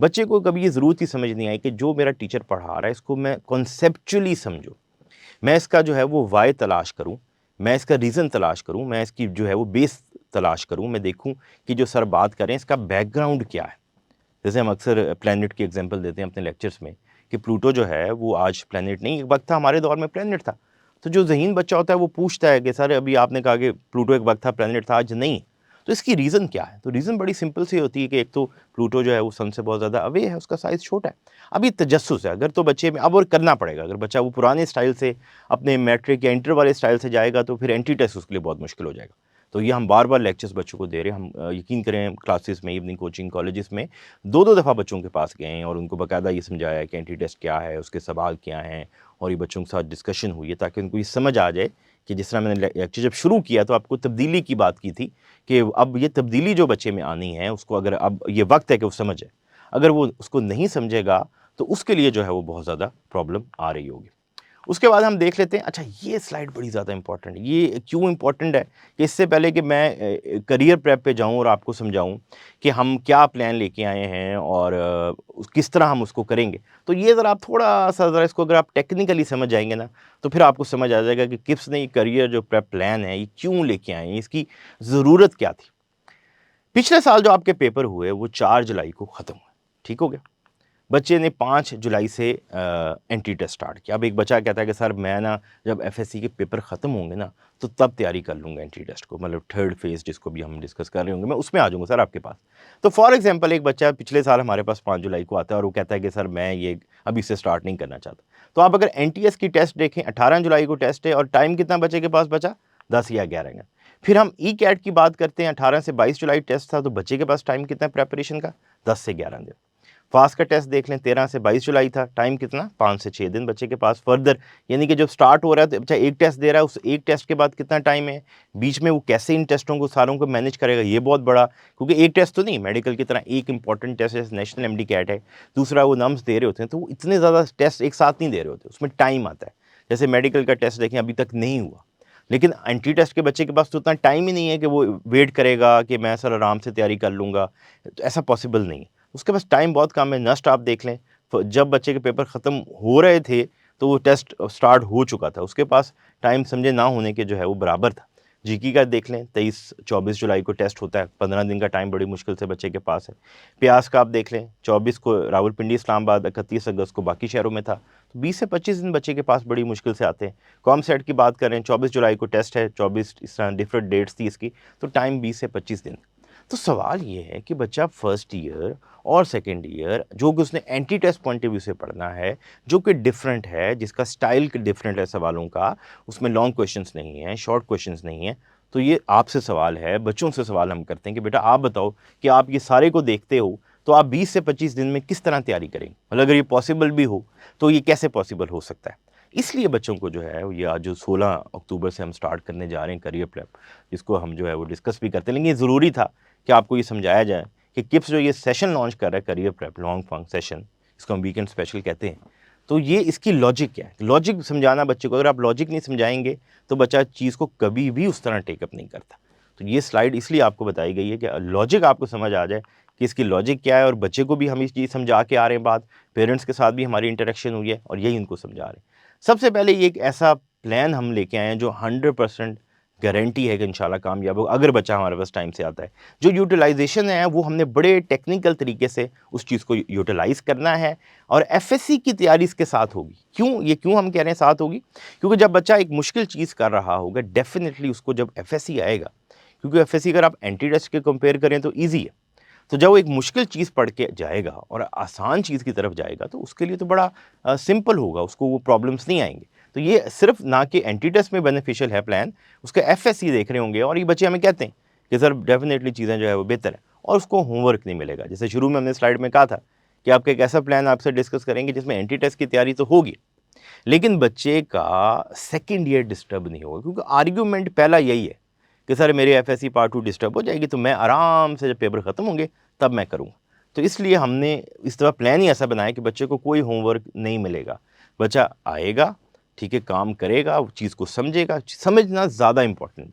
बच्चे को कभी ये ज़रूरत ही समझ नहीं आई कि जो मेरा टीचर पढ़ा रहा है इसको मैं कॉन्सेप्चुअली समझूँ। मैं इसका जो है वो व्हाय तलाश करूँ, मैं इसका रीज़न तलाश करूँ, मैं इसकी जो है वो बेस तलाश करूँ, मैं देखूँ कि जो सर बात कर रहे हैं इसका बैकग्राउंड क्या है। जैसे हम अक्सर प्लैनेट की एग्जांपल देते हैं अपने लेक्चर्स में कि प्लूटो जो है वो आज प्लैनेट नहीं, एक वक्त था हमारे दौर में प्लैनेट था। तो जो ज़हीन बच्चा होता है वो पूछता है कि सर अभी आपने कहा कि प्लूटो एक वक्त था प्लैनेट था, आज नहीं। तो इसकी रीज़न क्या है? तो रीज़न बड़ी सिंपल सी होती है कि एक तो प्लूटो जो है वो सन से बहुत ज़्यादा अवे है, उसका साइज़ छोटा है। अभी तजस्सुस है, अगर तो बच्चे में अब और करना पड़ेगा, अगर बच्चा वो पुराने स्टाइल से अपने मैट्रिक या इंटर वाले स्टाइल से जाएगा तो फिर एंटी टेस्ट उसके लिए बहुत मुश्किल हो जाएगा। तो ये हम बार-बार लेक्चर्स बच्चों को दे रहे हैं। हम यकीन करें क्लासेस में, इवनिंग कोचिंग कॉलेजेस में 2-2 दफ़ा बच्चों के पास गए हैं और उनको बाकायदा ये समझाया है कि एंटी टेस्ट क्या है, उसके सवाल क्या हैं और ये बच्चों के साथ डिस्कशन हुई है ताकि उनको ये समझ आ जाए कि जिस तरह मैंने लेक्चर जब शुरू किया तो आपको तब्दीली की बात की थी कि अब ये तब्दीली जो बच्चे में आनी है उसको अगर अब ये वक्त है कि वो समझे। अगर वो उसको नहीं समझेगा तो उसके लिए जो है वो बहुत ज़्यादा प्रॉब्लम आ रही होगी। उसके बाद हम देख लेते हैं, अच्छा ये स्लाइड बड़ी ज़्यादा इम्पोर्टेंट है। ये क्यों इम्पोर्टेंट है कि इससे पहले कि मैं करियर प्रेप पे जाऊँ और आपको समझाऊँ कि हम क्या प्लान लेके आए हैं और किस तरह हम उसको करेंगे। तो ये ज़रा आप थोड़ा-सा ज़रा इसको अगर आप टेक्निकली समझ जाएँगे ना, तो फिर आपको समझ आ जाएगा कि किप्स ने ये करियर जो प्रेप प्लान है, ये क्यों लेके आए हैं, इसकी ज़रूरत क्या थी। पिछले साल जो आपके पेपर हुए, वो 4 जुलाई को ख़त्म हुए, ठीक हो गया? बच्चे ने 5 जुलाई से एंट्री टेस्ट स्टार्ट किया। अब एक बच्चा कहता है कि सर मैं ना जब एफएससी के पेपर ख़त्म होंगे ना तो तब तैयारी कर लूँगा एंट्री टेस्ट को, मतलब थर्ड फेज़ जिसको भी हम डिस्कस कर रहे होंगे, मैं उसमें आ जाऊँगा सर आपके पास। तो फॉर एग्ज़ाम्पल एक बच्चा पिछले साल हमारे पास 5 जुलाई को आता है और वो कहता है कि सर मैं ये अभी से स्टार्ट नहीं करना चाहता। तो आप अगर एनटीएस की टेस्ट देखें, 18 जुलाई को टेस्ट है और टाइम कितना बच्चे के पास बचा? 10 या 11 घंटे। फिर हम ई कैट की बात करते हैं, 18 से 22 जुलाई टेस्ट था, तो बच्चे के पास टाइम कितना है प्रिपरेशन का? 10 से 11 दिन। फास्ट का टेस्ट देख लें, 13 से 22 जुलाई था, टाइम कितना? 5 से 6 दिन बच्चे के पास। फर्दर यानी कि जब स्टार्ट हो रहा है तो बच्चा एक टेस्ट दे रहा है, उस एक टेस्ट के बाद कितना टाइम है? बीच में वो कैसे इन टेस्टों को सारों को मैनेज करेगा, ये बहुत बड़ा, क्योंकि एक टेस्ट तो नहीं, मेडिकल की तरह एक इंपॉर्टेंट टेस्ट जैसे नेशनल एमडी कैट है, दूसरा वो नम्स दे रहे होते हैं, तो वो इतने ज़्यादा टेस्ट एक साथ नहीं दे रहे होते, उसमें टाइम आता है। जैसे मेडिकल का टेस्ट देखें, अभी तक नहीं हुआ, लेकिन एंट्री टेस्ट के बच्चे के पास तो उतना टाइम ही नहीं है कि वो वेट करेगा कि मैं सर आराम से तैयारी कर लूँगा, तो ऐसा पॉसिबल नहीं है। उसके पास टाइम बहुत कम है। नस्ट आप देख लें, जब बच्चे के पेपर ख़त्म हो रहे थे तो वो टेस्ट स्टार्ट हो चुका था, उसके पास टाइम समझे ना होने के जो है वो बराबर था। जीके का देख लें, 23-24 जुलाई को टेस्ट होता है, 15 दिन का टाइम बड़ी मुश्किल से बच्चे के पास है। प्यास का आप देख लें, 24 को रावलपिंडी इस्लामाबाद, 31 अगस्त को बाकी शहरों में था, तो 20 से 25 दिन बच्चे के पास बड़ी मुश्किल से आते हैं। कॉमसेट की बात करें, 24 जुलाई को टेस्ट है, 24 इस तरह डिफरेंट डेट्स थी इसकी, तो टाइम 20 से 25 दिन। तो सवाल ये है कि बच्चा फर्स्ट ईयर और सेकंड ईयर जो कि उसने entry test point of view से पढ़ना है, जो कि डिफरेंट है, जिसका स्टाइल डिफरेंट है सवालों का, उसमें लॉन्ग क्वेश्चंस नहीं है, शॉर्ट क्वेश्चंस नहीं है। तो ये आपसे सवाल है, बच्चों से सवाल हम करते हैं कि बेटा आप बताओ कि आप ये सारे को देखते हो तो आप 20 से 25 दिन में किस तरह तैयारी करेंगे, मतलब अगर ये पॉसिबल भी हो तो ये कैसे पॉसिबल हो सकता है। इसलिए बच्चों को जो है ये आज जो 16 अक्टूबर से हम स्टार्ट करने जा रहे हैं करियर प्रेप, जिसको हम जो है वो डिस्कस भी करते हैं, लेकिन ये ज़रूरी था कि आपको ये समझाया जाए कि किप्स जो ये सेशन लॉन्च कर रहा है career prep long form session, इसको हम वीकेंड स्पेशल कहते हैं, तो ये इसकी लॉजिक क्या है, लॉजिक समझाना बच्चे को। अगर आप लॉजिक नहीं समझाएंगे तो बच्चा चीज़ को कभी भी उस तरह टेकअप नहीं करता। तो ये स्लाइड इसलिए आपको बताई गई है कि लॉजिक आपको समझ आ जाए कि इसकी लॉजिक क्या है, और बच्चे को भी हम इस चीज़ समझा के आ रहे हैं, बात पेरेंट्स के साथ भी हमारी इंटरेक्शन हुई है और यही उनको समझा रहे हैं। सबसे पहले ये एक ऐसा प्लान हम लेके आए हैं जो 100% गारंटी है कि इंशाल्लाह कामयाब होगा अगर बच्चा हमारे पास टाइम से आता है। जो यूटिलाइज़ेशन है वो हमने बड़े टेक्निकल तरीके से उस चीज़ को यूटिलाइज़ करना है और एफएससी की तैयारी इसके साथ होगी। क्यों हम कह रहे हैं साथ होगी? क्योंकि जब बच्चा एक मुश्किल चीज़ कर रहा होगा, डेफ़िनिटली उसको जब एफएससी आएगा, क्योंकि एफएससी अगर आप एंटी टेस्ट के कंपेयर करें तो ईज़ी है। तो जब वो एक मुश्किल चीज़ पढ़ के जाएगा और आसान चीज़ की तरफ जाएगा तो उसके लिए तो बड़ा सिंपल होगा, उसको वो प्रॉब्लम्स नहीं आएँगे। तो ये सिर्फ ना कि एंटी टेस्ट में बेनिफिशियल है प्लान, उसका एफएससी देख रहे होंगे और ये बच्चे हमें कहते हैं कि सर डेफ़िनेटली चीज़ें जो है वो बेहतर है और उसको होमवर्क नहीं मिलेगा। जैसे शुरू में हमने स्लाइड में कहा था कि आपका एक ऐसा प्लान आपसे डिस्कस करेंगे जिसमें एंटी टेस्ट की तैयारी तो होगी, लेकिन बच्चे का सेकंड ईयर डिस्टर्ब नहीं होगा, क्योंकि आर्गुमेंट पहला यही है कि सर मेरी एफएससी पार्ट 2 डिस्टर्ब हो जाएगी, तो मैं आराम से जब पेपर ख़त्म होंगे तब मैं करूँगा। तो इसलिए हमने इस तरह प्लान ही ऐसा बनाया कि बच्चे को कोई होमवर्क नहीं मिलेगा। बच्चा आएगा, ठीक है, काम करेगा, चीज़ को समझेगा, समझना ज़्यादा इम्पोर्टेंट।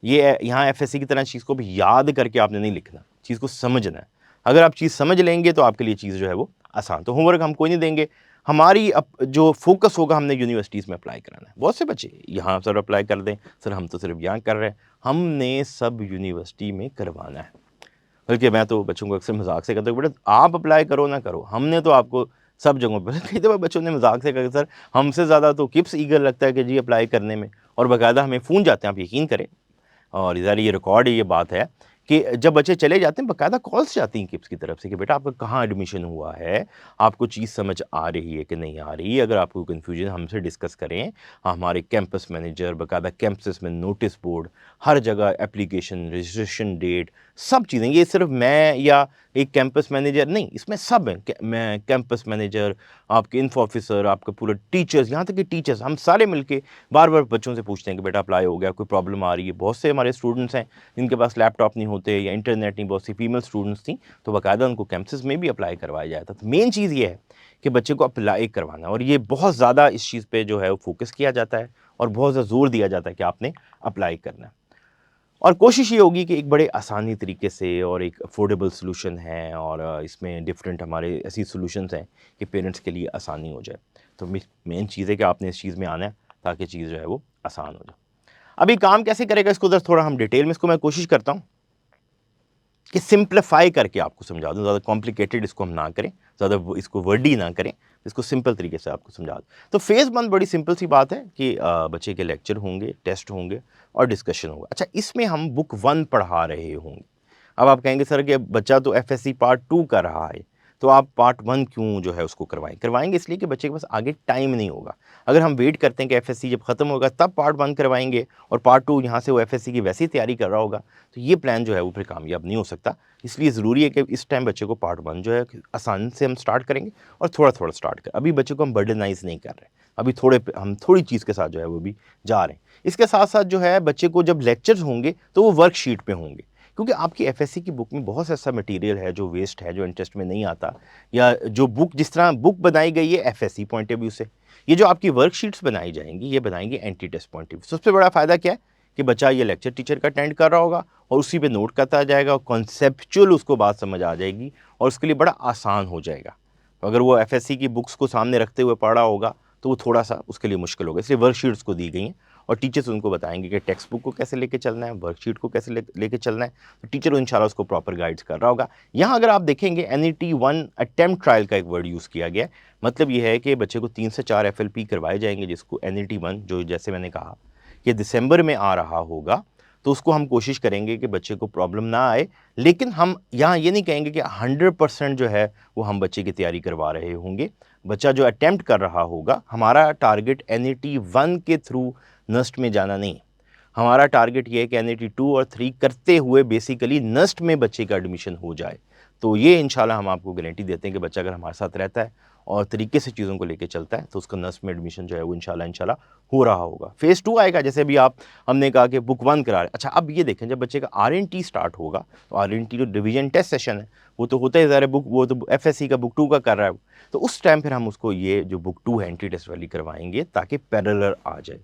ये यहाँ एफएससी की तरह चीज़ को भी याद करके आपने नहीं लिखना, चीज़ को समझना है। अगर आप चीज़ समझ लेंगे तो आपके लिए चीज़ जो है वो आसान। तो होमवर्क हम कोई नहीं देंगे, हमारी जो फ़ोकस होगा हमने यूनिवर्सिटीज़ में अप्लाई कराना है। बहुत से बच्चे यहाँ सर अप्लाई कर दें, सर हम तो सिर्फ यहाँ कर रहे हैं, हमने सब यूनिवर्सिटी में करवाना है। बल्कि मैं तो बच्चों को अक्सर मजाक से कहता हूँ, बेटा आप अप्लाई करो ना करो, हमने तो आपको सब जगहों पर कई दफ़ा बच्चों ने मजाक से कहा, सर हमसे ज़्यादा तो किप्स ईगर लगता है कि जी अप्लाई करने में, और बाकायदा हमें फ़ोन जाते हैं, आप यकीन करें, और इधर ये रिकॉर्ड है, ये बात है कि जब बच्चे चले जाते हैं बाकायदा कॉल्स जाती हैं किप्स की तरफ से कि बेटा आपका कहाँ एडमिशन हुआ है, आपको चीज़ समझ आ रही है कि नहीं आ रही, अगर आपको कन्फ्यूजन हमसे डिस्कस करें। हमारे कैंपस मैनेजर बाकायदा कैंपस में नोटिस बोर्ड, हर जगह एप्लीकेशन, रजिस्ट्रेशन डेट, सब चीज़ें, ये सिर्फ मैं या एक कैंपस मैनेजर नहीं, इसमें सब हैं, मैं कैंपस मैनेजर, आपके इन्फो ऑफिसर, आपका पूरा टीचर्स, यहाँ तक कि टीचर्स, हम सारे मिलके बार बार बच्चों से पूछते हैं कि बेटा अप्लाई हो गया, कोई प्रॉब्लम आ रही है। बहुत से हमारे स्टूडेंट्स हैं जिनके पास लैपटॉप नहीं होते या इंटरनेट नहीं, बहुत सी फीमेल स्टूडेंट्स थी, तो बाकायदा उनको कैंपस में भी अप्लाई करवाया जाता। तो मेन चीज़ ये है कि बच्चे को अप्लाई करवाना, और ये बहुत ज़्यादा इस चीज़ पे जो है वो फोकस किया जाता है और बहुत ज़्यादा जोर दिया जाता है कि आपने अप्लाई करना है। और कोशिश ये होगी कि एक बड़े आसानी तरीके से, और एक अफोर्डेबल सॉल्यूशन है, और इसमें डिफरेंट हमारे ऐसी सॉल्यूशंस हैं कि पेरेंट्स के लिए आसानी हो जाए। तो मेन चीज़ है कि आपने इस चीज़ में आना है ताकि चीज़ जो है वो आसान हो जाए। अभी काम कैसे करेगा इसको उधर थोड़ा हम डिटेल में, इसको मैं कोशिश करता हूँ कि सिंप्लीफाई करके आपको समझा दूँ, ज़्यादा कॉम्प्लिकेटेड इसको हम ना करें, ज़्यादा इसको वर्डी ना करें, इसको सिंपल तरीके से आपको समझा दूँ। तो फेज़ 1 बड़ी सिंपल सी बात है कि बच्चे के लेक्चर होंगे, टेस्ट होंगे और डिस्कशन होगा। अच्छा, इसमें हम बुक 1 पढ़ा रहे होंगे। अब आप कहेंगे सर कि बच्चा तो एफएससी पार्ट 2 कर रहा है, तो आप पार्ट 1 क्यों जो है उसको करवाएँ? करवाएँगे इसलिए कि बच्चे के पास आगे टाइम नहीं होगा। अगर हम वेट करते हैं कि एफएससी जब खत्म होगा तब पार्ट 1 करवाएँगे और पार्ट 2 यहाँ से वो एफएससी की वैसी तैयारी कर रहा होगा, तो ये प्लान जो है वो फिर कामयाब नहीं हो सकता। इसलिए ज़रूरी है कि इस टाइम बच्चे को पार्ट 1 जो है आसानी से हम स्टार्ट करेंगे और थोड़ा-थोड़ा स्टार्ट करें। अभी बच्चे को हम बर्डनाइज़ नहीं कर रहे हैं। अभी हम थोड़ी चीज़ के साथ जो है वो भी जा रहे हैं। इसके साथ-साथ जो है बच्चे को जब लेक्चर्स होंगे तो वो वर्कशीट पे होंगे। क्योंकि आपकी एफएससी की बुक में बहुत सा ऐसा मटेरियल है जो वेस्ट है, जो इंटरेस्ट में नहीं आता, या जो बुक जिस तरह बुक बनाई गई है एफएससी पॉइंट ऑफ व्यू से, ये जो आपकी वर्कशीट्स बनाई जाएँगी, ये बनाएँगे entry test point of view. सबसे बड़ा फ़ायदा क्या है कि बच्चा ये लेक्चर टीचर का अटेंड कर रहा होगा और उसी पे नोट करता जाएगा, और कॉन्सेप्चुअल उसको बात समझ आ जाएगी और उसके लिए बड़ा आसान हो जाएगा। तो अगर वो एफएससी की बुक्स को सामने रखते हुए पढ़ रहा होगा तो वो थोड़ा-सा उसके लिए मुश्किल होगा। इसलिए वर्कशीट्स को दी गई हैं और टीचर्स उनको बताएँगे कि टेक्स्ट बुक को कैसे लेके चलना है, वर्कशीट को कैसे लेके चलना है। तो टीचर इंशाल्लाह उसको प्रॉपर गाइड्स कर रहा होगा। यहाँ अगर आप देखेंगे एनईटी 1 अटेम्प्ट ट्रायल का एक वर्ड यूज़ किया गया है। मतलब ये है कि बच्चे को 3 से 4 एफएलपी करवाए जाएँगे, जिसको एनईटी 1 जो जैसे मैंने कहा कि दिसंबर में आ रहा होगा, तो उसको हम कोशिश करेंगे कि बच्चे को प्रॉब्लम ना आए। लेकिन हम यहाँ ये नहीं कहेंगे कि 100% जो है वो हम बच्चे की तैयारी करवा रहे होंगे। बच्चा जो अटेम्प्ट कर रहा होगा, हमारा टारगेट एनईटी 1 के थ्रू नस्ट में जाना नहीं है। हमारा टारगेट ये है कि एनईटी 2 और 3 करते हुए बेसिकली नस्ट में बच्चे का एडमिशन हो जाए। तो ये इंशाल्लाह हम आपको गारंटी देते हैं कि बच्चा अगर हमारे साथ रहता है और तरीके से चीज़ों को लेके चलता है तो उसका नस्ट में एडमिशन जो है वो इंशाल्लाह हो रहा होगा। फेज़ 2 आएगा, जैसे अभी हमने कहा कि बुक 1 करा रहे हैं। अच्छा, अब ये देखें जब बच्चे का आरएनटी स्टार्ट होगा, तो आरएनटी जो रिवीजन टेस्ट सेशन है वो तो होता ही ज़ाहिर है, वो तो एफएससी का बुक 2 का कर रहा है वो। तो उस टाइम फिर हम उसको ये जो बुक 2 है एंटी टेस्ट वाली करवाएँगे ताकि पैरेलल आ जाए,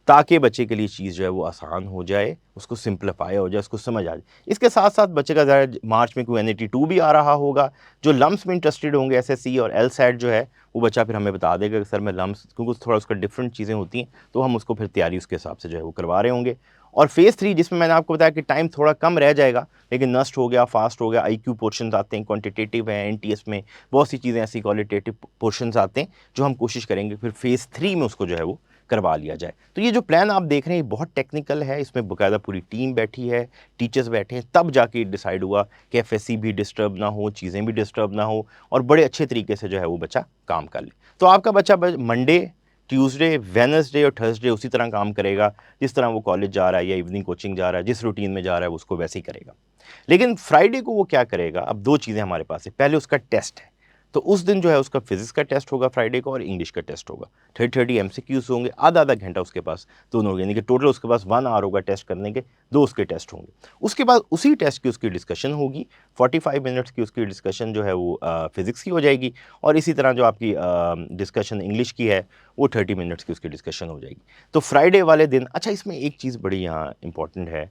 ताकि बच्चे के लिए चीज़ जो है वो आसान हो जाए, उसको सिंप्लीफाई हो जाए, उसको समझ आ जाए। इसके साथ-साथ बच्चे का ज़रा मार्च में कोई एनईटी 2 भी आ रहा होगा, जो लम्प्स में इंटरेस्टेड होंगे एसएससी और एलसैट जो है, वो बच्चा फिर हमें बता देगा कि सर मैं लम्प्स, क्योंकि थोड़ा उसका डिफरेंट चीज़ें होती हैं, तो हम उसको फिर तैयारी उसके हिसाब से जो है वो करवा रहे होंगे। और फेज़ 3 जिसमें मैंने आपको बताया कि टाइम थोड़ा कम रह जाएगा, लेकिन नस्ट हो गया, फास्ट हो गया, आईक्यू पोर्शंस आते हैं, क्वांटिटेटिव है, एनटीएस में बहुत सी चीज़ें ऐसी क्वालिटेटिव पोर्शंस आते हैं, जो हम कोशिश करेंगे फिर फेज़ 3 में उसको जो है वो करवा लिया जाए। तो ये जो प्लान आप देख रहे हैं ये बहुत टेक्निकल है, इसमें बाकायदा पूरी टीम बैठी है, टीचर्स बैठे हैं, तब जाके डिसाइड हुआ कि एफएससी भी डिस्टर्ब ना हो, चीज़ें भी डिस्टर्ब ना हो और बड़े अच्छे तरीके से जो है वो बच्चा काम कर ले। तो आपका बच्चा मंडे, ट्यूसडे, वेडनेसडे और थर्सडे उसी तरह काम करेगा जिस तरह वो कॉलेज जा रहा है या इवनिंग कोचिंग जा रहा है, जिस रूटीन में जा रहा है उसको वैसे ही करेगा। लेकिन फ्राइडे को वो क्या करेगा, अब 2 चीज़ें हमारे पास है। पहले उसका टेस्ट है, तो उस दिन जो है उसका फिजिक्स का टेस्ट होगा फ्राइडे को और इंग्लिश का टेस्ट होगा। 30 MCQs होंगे, आधा आधा घंटा उसके पास दोनों होंगे, यानी कि टोटल उसके पास 1 आवर होगा टेस्ट करने के, 2 उसके टेस्ट होंगे। उसके बाद उसी टेस्ट की उसकी डिस्कशन होगी, 45 मिनट्स की उसकी डिस्कशन जो है वो फिजिक्स की हो जाएगी, और इसी तरह जो आपकी डिस्कशन इंग्लिश की है वो 30 मिनट्स की उसकी डिस्कशन हो जाएगी। तो फ्राइडे वाले दिन, अच्छा इसमें एक चीज़ बड़ी यहाँ इंपॉर्टेंट है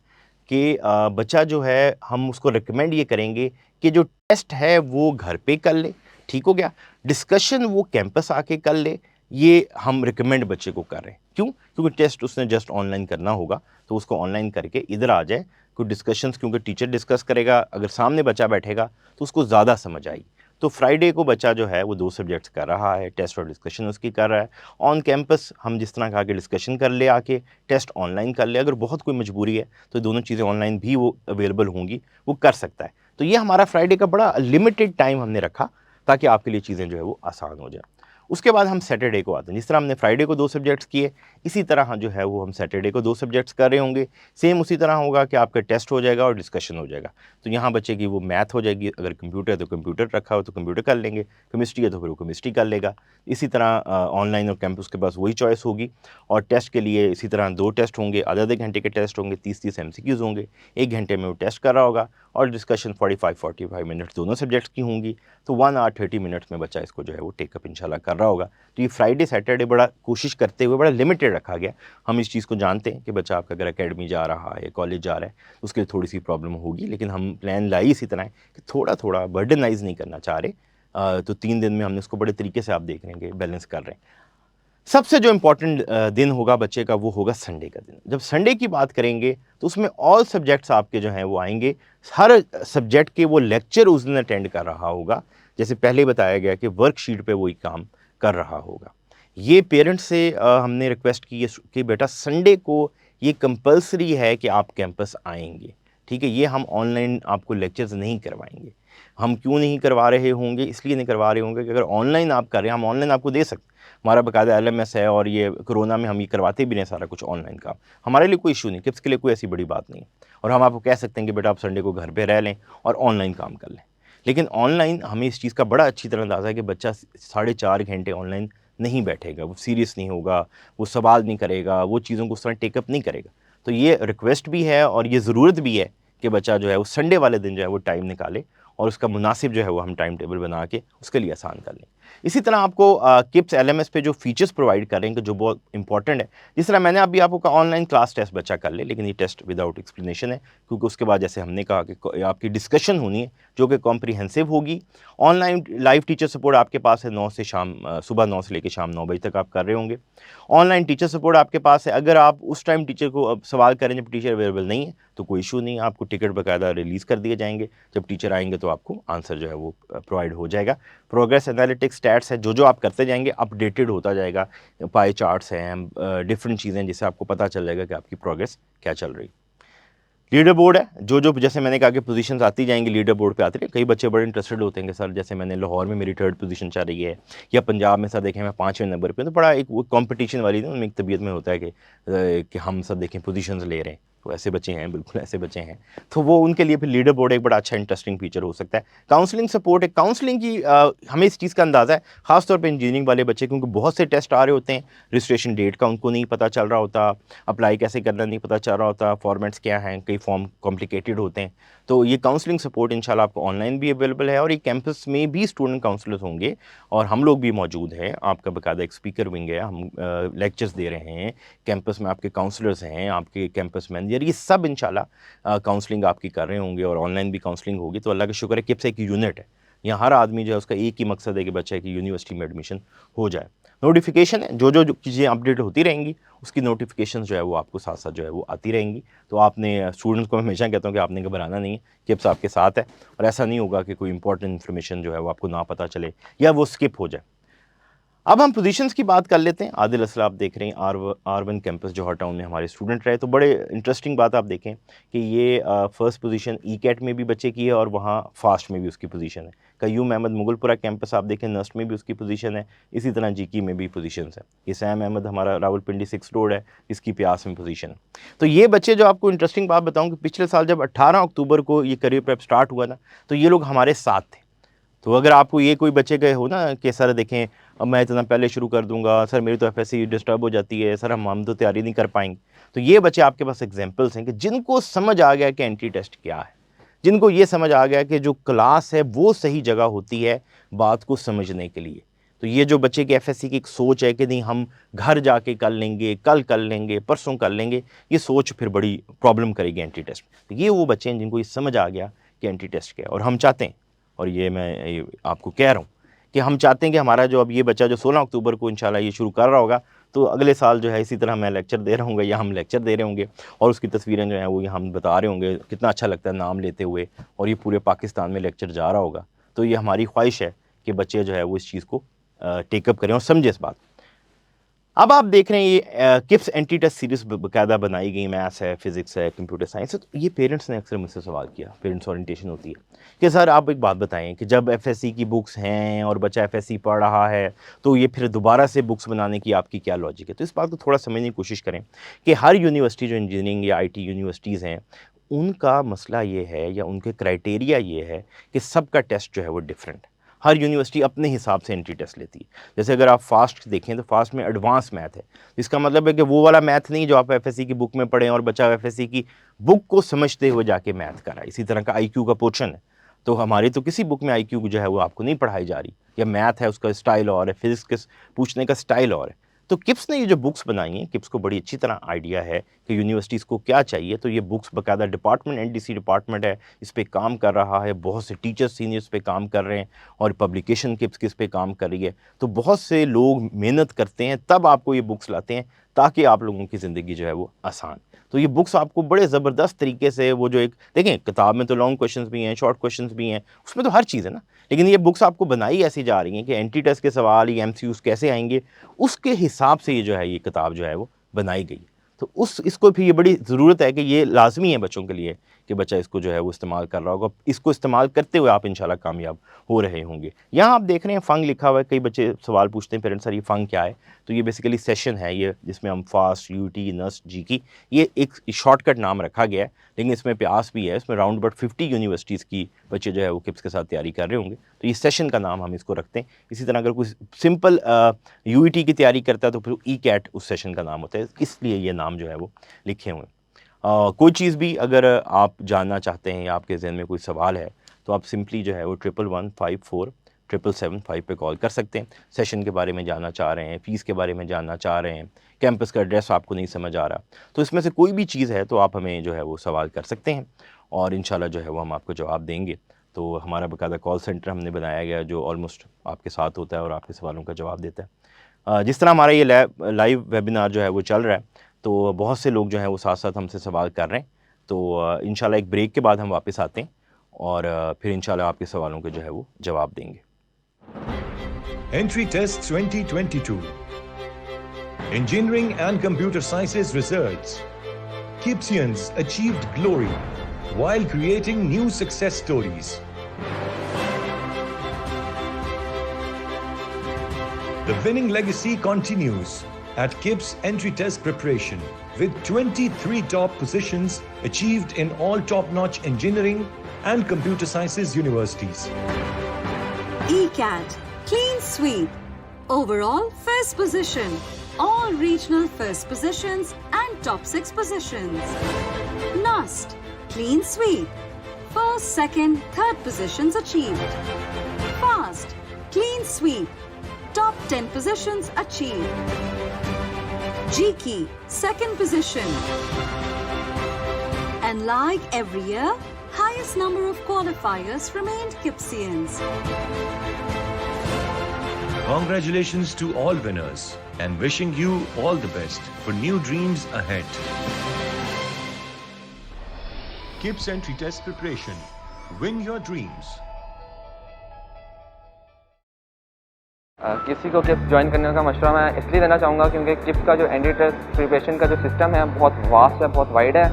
कि बच्चा जो है हम उसको रिकमेंड ये करेंगे कि जो टेस्ट है वो घर पे कर ले, ठीक हो गया। डिस्कशन वो कैंपस आके कर ले, ये हम रिकमेंड बच्चे को कर रहे हैं। क्यों? क्योंकि टेस्ट उसने जस्ट ऑनलाइन करना होगा, तो उसको ऑनलाइन करके इधर आ जाए, कोई डिस्कशंस, क्योंकि टीचर डिस्कस करेगा, अगर सामने बच्चा बैठेगा तो उसको ज़्यादा समझ आएगी। तो फ्राइडे को बच्चा जो है वो 2 सब्जेक्ट्स कर रहा है, टेस्ट और डिस्कशन उसकी कर रहा है। ऑन कैंपस हम जिस तरह कहा कि डिस्कशन कर ले आके, टेस्ट ऑनलाइन कर ले, अगर बहुत कोई मजबूरी है तो दोनों चीज़ें ऑनलाइन भी वो अवेलेबल होंगी, वो कर सकता है। तो ये हमारा फ्राइडे का बड़ा लिमिटेड टाइम हमने रखा ताकि आपके लिए चीज़ें जो है वो आसान हो जाए। उसके बाद हम सैटरडे को आते हैं। जिस तरह हमने फ्राइडे को 2 सब्जेक्ट्स किए, इसी तरह जो है वो हम सैटरडे को 2 सब्जेक्ट्स कर रहे होंगे। सेम उसी तरह होगा कि आपका टेस्ट हो जाएगा और डिस्कशन हो जाएगा। तो यहाँ बच्चे की वो मैथ हो जाएगी, अगर कंप्यूटर है तो कंप्यूटर रखा हो तो कंप्यूटर कर लेंगे, केमिस्ट्री है तो फिर वो केमिस्ट्री कर लेगा। इसी तरह ऑनलाइन और कैंपस के पास वही चॉइस होगी, और टेस्ट के लिए इसी तरह 2 टेस्ट होंगे, आधे-आधे घंटे के टेस्ट होंगे, 30-30 MCQs होंगे, 1 घंटे में वो टेस्ट कर रहा होगा, और डिस्कशन 45-45 मिनट्स दोनों सब्जेक्ट्स की होंगी। तो 1 आवर 30 मिनट्स में बच्चा इसको जो है वो टेकअप इंशाल्लाह कर रहा होगा। तो ये फ्राइडे सैटरडे बड़ा कोशिश करते हुए बड़ा लिमिटेड रखा गया। हम इस चीज़ को जानते हैं कि बच्चा आपका अगर एकेडमी जा रहा है, कॉलेज जा रहा है, तो उसके लिए थोड़ी-सी प्रॉब्लम होगी, लेकिन हम प्लान लाई इसी तरह है कि थोड़ा-थोड़ा बर्डनाइज़ नहीं करना चाह रहे। तो 3 दिन में हमने उसको बड़े तरीके से आप देख रहे हैं कि बैलेंस कर रहे हैं। सबसे जो इम्पोर्टेंट दिन होगा बच्चे का वो होगा संडे का दिन। जब संडे की बात करेंगे तो उसमें ऑल सब्जेक्ट्स आपके जो हैं वो आएँगे। हर सब्जेक्ट के वो लेक्चर उस दिन अटेंड कर रहा होगा। जैसे पहले बताया गया कि वर्कशीट पे वही काम कर रहा होगा। ये पेरेंट्स से हमने रिक्वेस्ट की है कि बेटा संडे को ये कंपल्सरी है कि आप कैंपस आएँगे। ठीक है? ये हम ऑनलाइन आपको लेक्चर्स नहीं करवाएँगे। हम क्यों नहीं करवा रहे होंगे? इसलिए नहीं करवा रहे होंगे कि अगर ऑनलाइन आप कर रहे हैं, हम ऑनलाइन आपको दे सकते हैं। हमारा बाकायदा LMS है, और ये कोरोना में हम ये करवाते भी नहीं सारा कुछ ऑनलाइन काम। हमारे लिए कोई इशू नहीं, किड्स के लिए कोई ऐसी बड़ी बात नहीं है, और हम आपको कह सकते हैं कि बेटा आप संडे को घर पे रह लें और ऑनलाइन काम कर लें। लेकिन ऑनलाइन हमें इस चीज़ का बड़ा अच्छी तरह अंदाज़ा है कि बच्चा 4.5 घंटे ऑनलाइन नहीं बैठेगा, वो सीरियस नहीं होगा, वो सवाल नहीं करेगा, वो चीज़ों को उस तरह टेकअप नहीं करेगा। तो ये रिक्वेस्ट भी है और ये ज़रूरत भी है कि बच्चा जो है वो संडे वाले दिन जो है वो टाइम निकाले, और उसका मुनासिब जो है वो हम टाइम टेबल बना के उसके लिए आसान कर लें। इसी तरह आपको किप्स LMS पे जो फीचर्स प्रोवाइड करेंगे जो बहुत इंपॉर्टेंट है, जिस तरह मैंने अभी आपको कहा ऑनलाइन क्लास टेस्ट बच्चा कर ले, लेकिन ये टेस्ट विदाउट एक्सप्लेनेशन है, क्योंकि उसके बाद जैसे हमने कहा कि आपकी डिस्कशन होनी है जो कि कॉम्प्रिहेंसिव होगी। ऑनलाइन लाइव टीचर सपोर्ट आपके पास है, 9 से शाम सुबह 9 से लेकर शाम 9 बजे तक आप कर रहे होंगे। ऑनलाइन टीचर सपोर्ट आपके पास है, अगर आप उस टाइम टीचर को अब सवाल करें जब टीचर अवेलेबल नहीं है तो कोई इशू नहीं है, आपको टिकट बाकायदा रिलीज़ कर दिए जाएंगे। जब टीचर आएंगे तो आपको आंसर जो है वो प्रोवाइड हो जाएगा। प्रोग्रेस एनालिटिक्स स्टैट्स है, जो आप करते जाएंगे अपडेटेड होता जाएगा। पाई चार्ट्स हैं, डिफरेंट चीज़ें जिससे आपको पता चल जाएगा कि आपकी प्रोग्रेस क्या चल रही। लीडर बोर्ड है, जो जैसे मैंने कहा कि पोजीशंस आती जाएंगी, लीडर बोर्ड पे आती रहे। कई बच्चे बड़े इंटरेस्टेड होते हैं कि सर जैसे मैंने लाहौर में मेरी 3rd पोजीशन चल रही है, या पंजाब में सर देखें मैं 5वें नंबर पे, तो बड़ा एक वो कॉम्पिटिशन वाली ना उनमें एक तबीयत में होता है कि हम सब देखें पोजीशंस ले रहे हैं। तो ऐसे बच्चे हैं, बिल्कुल ऐसे बच्चे हैं, तो वो उनके लिए फिर लीडर बोर्ड एक बड़ा अच्छा इंटरेस्टिंग फीचर हो सकता है। काउंसलिंग सपोर्ट है, काउंसलिंग की हमें इस चीज़ का अंदाज़ा है, खासतौर पर इंजीनियरिंग वाले बच्चे, क्योंकि बहुत से टेस्ट आ रहे होते हैं, रजिस्ट्रेशन डेट का उनको नहीं पता चल रहा होता, अप्लाई कैसे करना नहीं पता चल रहा होता, फॉर्मेट्स क्या हैं, कई फॉर्म कॉम्प्लिकेटेड होते हैं। तो ये काउंसलिंग सपोर्ट इंशाल्लाह आपको ऑनलाइन भी अवेलेबल है, और ये कैंपस में भी स्टूडेंट काउंसलर्स होंगे, और हम लोग भी मौजूद हैं। आपका बाकायदा एक स्पीकर विंग है, हम लेक्चर्स दे रहे हैं, कैंपस में आपके काउंसलर्स हैं, आपके कैंपस मैनेजर, ये सब इंशाल्लाह काउंसलिंग आपकी कर रहे होंगे, और ऑनलाइन भी काउंसलिंग होगी। तो अल्लाह का शुक्र है किप्स एक यूनिट है, यहाँ हर आदमी जो है उसका एक ही मकसद है कि बच्चे की यूनिवर्सिटी में एडमिशन हो जाए। नोटिफिकेशन है, जो चीज़ें अपडेट होती रहेंगी उसकी नोटिफिकेशन जो है वो आपको साथ साथ जो है वो आती रहेंगी। तो आपने स्टूडेंट्स को हमेशा कहता हूँ कि आपने घबराना नहीं है, किप्स आपके साथ है, और ऐसा नहीं होगा कि कोई इंपॉर्टेंट इन्फॉर्मेशन जो है वो आपको ना पता चले या वो स्किप हो जाए। अब हम पोजीशंस की बात कर लेते हैं। आदिल असला आप देख रहे हैं R1 कैंपस जौहर टाउन में हमारे स्टूडेंट रहे। तो बड़े इंटरेस्टिंग बात आप देखें कि ये फर्स्ट पोजीशन ECAT में भी बच्चे की है, और वहाँ फास्ट में भी उसकी पोजीशन है। कयूम अहमद मुगलपुरा कैंपस आप देखें, नस्ट में भी उसकी पोजीशन है, इसी तरह GK में भी पोजीशंस है। ये सैम अहमद हमारा रावलपिंडी 6 रोड है, इसकी प्यास में पोजीशन है। तो ये बच्चे, जो आपको इंटरेस्टिंग बात बताऊँ कि पिछले साल जब 18 अक्टूबर को ये करियर प्रेप स्टार्ट हुआ ना, तो ये लोग हमारे साथ थे। तो अगर आपको ये कोई बच्चे गए हो ना कि सर देखें अब मैं इतना पहले शुरू कर दूंगा, सर मेरी तो एफएससी डिस्टर्ब हो जाती है, सर हम तो तैयारी नहीं कर पाएंगे, तो ये बच्चे आपके पास एग्जाम्पल्स हैं कि जिनको समझ आ गया कि एंटी टेस्ट क्या है, जिनको ये समझ आ गया कि जो क्लास है वो सही जगह होती है बात को समझने के लिए। तो ये जो बच्चे की एफएससी की एक सोच है कि नहीं हम घर जाके कर लेंगे, कल कर लेंगे, परसों कर लेंगे, ये सोच फिर बड़ी प्रॉब्लम करेगी एंटी टेस्ट। तो ये वो बच्चे हैं जिनको ये समझ आ गया कि एंटी टेस्ट क्या है। और हम चाहते हैं, और ये मैं आपको कह रहा हूँ कि हम चाहते हैं कि हमारा जो अब ये बच्चा जो 16 अक्टूबर को इंशाल्लाह ये शुरू कर रहा होगा, तो अगले साल जो है इसी तरह मैं लेक्चर दे रहा हूँगा या हम लेक्चर दे रहे होंगे और उसकी तस्वीरें जो हैं वो हम बता रहे होंगे, कितना अच्छा लगता है नाम लेते हुए, और ये पूरे पाकिस्तान में लेक्चर जा रहा होगा। तो ये हमारी ख्वाहिश है कि बच्चे जो है वो इस चीज़ को टेकअप करें और समझें इस बात। अब आप देख रहे हैं ये किप्स एंटी टेस्ट सीरीज बाकायदा बनाई गई, मैथ्स है, फिजिक्स है, कंप्यूटर साइंस है। तो ये पेरेंट्स ने अक्सर मुझसे सवाल किया, पेरेंट्स ओरिएंटेशन होती है कि सर आप एक बात बताएं कि जब एफएससी की बुक्स हैं और बच्चा एफएससी पढ़ रहा है तो ये फिर दोबारा से बुक्स बनाने की आपकी क्या लॉजिक है। तो इस बात को थोड़ा समझने की कोशिश करें कि हर यूनिवर्सिटी जो इंजीनियरिंग या IT यूनिवर्सिटीज़ हैं उनका मसला ये है या उनके क्राइटेरिया ये है कि सबका टेस्ट जो है वो डिफरेंट है। हर यूनिवर्सिटी अपने हिसाब से एंट्री टेस्ट लेती है। जैसे अगर आप फास्ट देखें तो फास्ट में एडवांस मैथ है, इसका मतलब है कि वो वाला मैथ नहीं जो आप एफएससी की बुक में पढ़ें और बच्चा एफएससी की बुक को समझते हुए जाके मैथ कर रहा है। इसी तरह का IQ का पोर्शन है, तो हमारी तो किसी बुक में IQ जो है वो आपको नहीं पढ़ाई जा रही, या मैथ है उसका स्टाइल और है, फिजिक्स के पूछने का स्टाइल और है। तो किप्स ने ये जो बुक्स बनाई हैं, किप्स को बड़ी अच्छी तरह आइडिया है कि यूनिवर्सिटीज़ को क्या चाहिए। तो ये बुक्स बाकायदा डिपार्टमेंट NDC डिपार्टमेंट है इस पे काम कर रहा है, बहुत से टीचर्स सीनियर्स पे काम कर रहे हैं और पब्लिकेशन किप्स किस पे काम कर रही है। तो बहुत से लोग मेहनत करते हैं तब आपको ये बुक्स लाते हैं ताकि आप लोगों की ज़िंदगी जो है वो आसान। तो ये बुक्स आपको बड़े ज़बरदस्त तरीके से वो जो एक देखें किताब में तो लॉन्ग क्वेश्चंस भी हैं, शॉर्ट क्वेश्चंस भी हैं, उसमें तो हर चीज़ है ना, लेकिन ये बुक्स आपको बनाई ऐसी जा रही हैं कि एंटी टेस्ट के सवाल या MCQs कैसे आएंगे उसके हिसाब से ये जो है ये किताब जो है वो बनाई गई। तो इसको फिर ये बड़ी ज़रूरत है कि ये लाजमी है बच्चों के लिए कि बच्चा इसको जो है वो इस्तेमाल कर रहा होगा। इसको इस्तेमाल करते हुए आप इंशाल्लाह कामयाब हो रहे होंगे। यहाँ आप देख रहे हैं फंग लिखा हुआ है, कई बच्चे सवाल पूछते हैं पेरेंट्स सर ये फंग क्या है। तो ये बेसिकली सेशन है ये जिसमें हम फास्ट, UT, नस्ट, GK, ये एक शॉर्टकट नाम रखा गया है, लेकिन इसमें प्यास भी है। इसमें राउंड अबाउट 50 यूनिवर्सिटीज़ की बच्चे जो है वो किप्स के साथ तैयारी कर रहे होंगे, तो ये सेशन का नाम हम इसको रखते हैं। इसी तरह अगर कोई सिंपल UET की तैयारी करता है तो फिर ECAT उस सेशन का नाम होता है, इसलिए ये नाम जो है वो लिखे हुए हैं। कोई चीज़ भी अगर आप जानना चाहते हैं या आपके जहन में कोई सवाल है तो आप सिंपली जो है वो 1115477775 पे कॉल कर सकते हैं। सेशन के बारे में जानना चाह रहे हैं, फ़ीस के बारे में जानना चाह रहे हैं, कैंपस का एड्रेस आपको नहीं समझ आ रहा, तो इसमें से कोई भी चीज़ है तो आप हमें जो है वो सवाल कर सकते हैं और इंशाल्लाह जो है वो हम आपको जवाब देंगे। तो हमारा बाकायदा कॉल सेंटर हमने बनाया गया जो ऑलमोस्ट आपके साथ होता है और आपके सवालों का जवाब देता है। जिस तरह हमारा ये लाइव वेबिनार जो है वो चल रहा है तो बहुत से लोग जो हैं वो साथ साथ हमसे सवाल कर रहे हैं। तो इंशाल्लाह एक ब्रेक के बाद हम वापस आते हैं और फिर इंशाल्लाह आपके सवालों के जो है वो जवाब देंगे। Entry Test 2022 Engineering and Computer Sciences Results. Kipsians achieved glory while creating new success stories. The winning legacy continues at KIPS Entry Test Preparation with 23 top positions achieved in all top-notch engineering and computer sciences universities. ECAT Clean Sweep Overall first position, all regional first positions and top 6 positions. NUST Clean Sweep, first, second, third positions achieved. FAST Clean Sweep, top 10 positions achieved. GK second position. And like every year, highest number of qualifiers remained Kipsians. Congratulations to all winners and wishing you all the best for new dreams ahead. KIPS Entry Test Preparation. Win your dreams. किसी को kips join करने का मशवरा मैं इसलिए देना चाहूँगा क्योंकि किप्स का जो एंट्री टेस्ट प्रिपरेशन का जो सिस्टम है बहुत वास्ट है, बहुत वाइड है।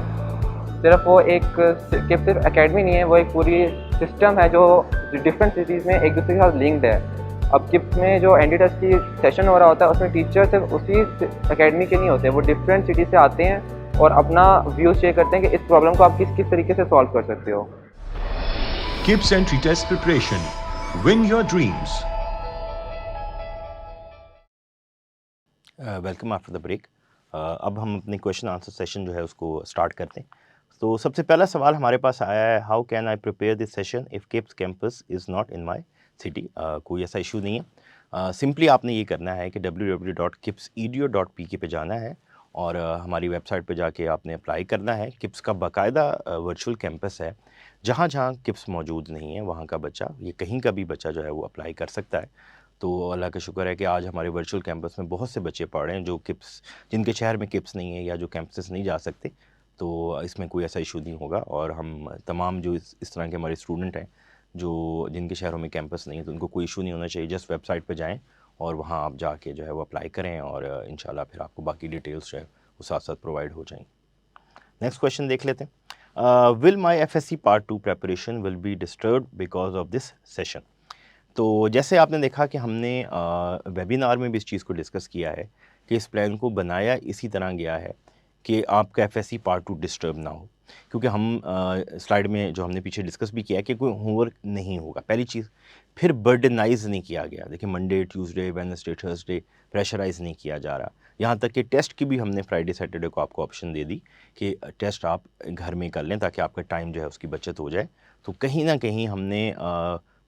सिर्फ वो एक किप्स सिर्फ एकेडमी नहीं है, वो एक पूरी सिस्टम है जो डिफरेंट सिटीज़ में एक दूसरे के साथ लिंक्ड है। अब किप्स में जो एंट्री टेस्ट की सेशन हो रहा होता है उसमें टीचर सिर्फ उसी एकेडमी के नहीं होते, वो डिफरेंट सिटीज़ से आते हैं और अपना व्यूज़ शेयर करते हैं कि इस प्रॉब्लम को आप किस किस तरीके से सॉल्व कर सकते हो। KIPS Entry Test Preparation. Wing your dreams. Welcome after the break. अब हम अपने क्वेश्चन आंसर सेशन जो है उसको स्टार्ट करते हैं। तो सबसे पहला सवाल हमारे पास आया है, how can I prepare this session if KIPS campus is not in my city. कोई ऐसा इशू नहीं है। सिंपली आपने ये करना है कि www.kipsedu.pk पे जाना है और हमारी वेबसाइट पे जाके आपने अप्लाई करना है। किप्स का बाकायदा वर्चुअल कैंपस है, जहाँ जहाँ किप्स मौजूद नहीं है वहाँ का बच्चा, ये कहीं का भी बच्चा जो है वो अप्लाई कर सकता है। तो अल्लाह का शुक्र है कि आज हमारे वर्चुअल कैंपस में बहुत से बच्चे पढ़ रहे हैं जो किप्स, जिनके शहर में किप्स नहीं है या जो कैंपसेस नहीं जा सकते। तो इसमें कोई ऐसा इशू नहीं होगा और हम तमाम जो इस तरह के हमारे स्टूडेंट हैं जो जिनके शहरों में कैंपस नहीं है, तो उनको कोई इशू नहीं होना चाहिए। जस्ट वेबसाइट पे जाएं और वहाँ आप जाके जो है वो अप्लाई करें और इंशाल्लाह फिर आपको बाकी डिटेल्स जो है वो साथ साथ प्रोवाइड हो जाएंगी। नेक्स्ट क्वेश्चन देख लेते हैं। Will my FSC part 2 preparation will be disturb because of this session. तो जैसे आपने देखा कि हमने वेबिनार में भी इस चीज़ को डिस्कस किया है कि इस प्लान को बनाया इसी तरह गया है कि आपका FSC पार्ट 2 डिस्टर्ब ना हो, क्योंकि हम स्लाइड में जो हमने पीछे डिस्कस भी किया है कि कोई होमवर्क नहीं होगा, पहली चीज़। फिर बर्डनाइज नहीं किया गया। देखिए, Monday, Tuesday, Wednesday, Thursday pressurise नहीं किया जा रहा। यहाँ तक कि टेस्ट की भी हमने फ्राइडे सैटरडे को आपको ऑप्शन दे दी कि टेस्ट आप घर में कर लें ताकि आपका टाइम जो है उसकी बचत हो जाए। तो कहीं ना कहीं हमने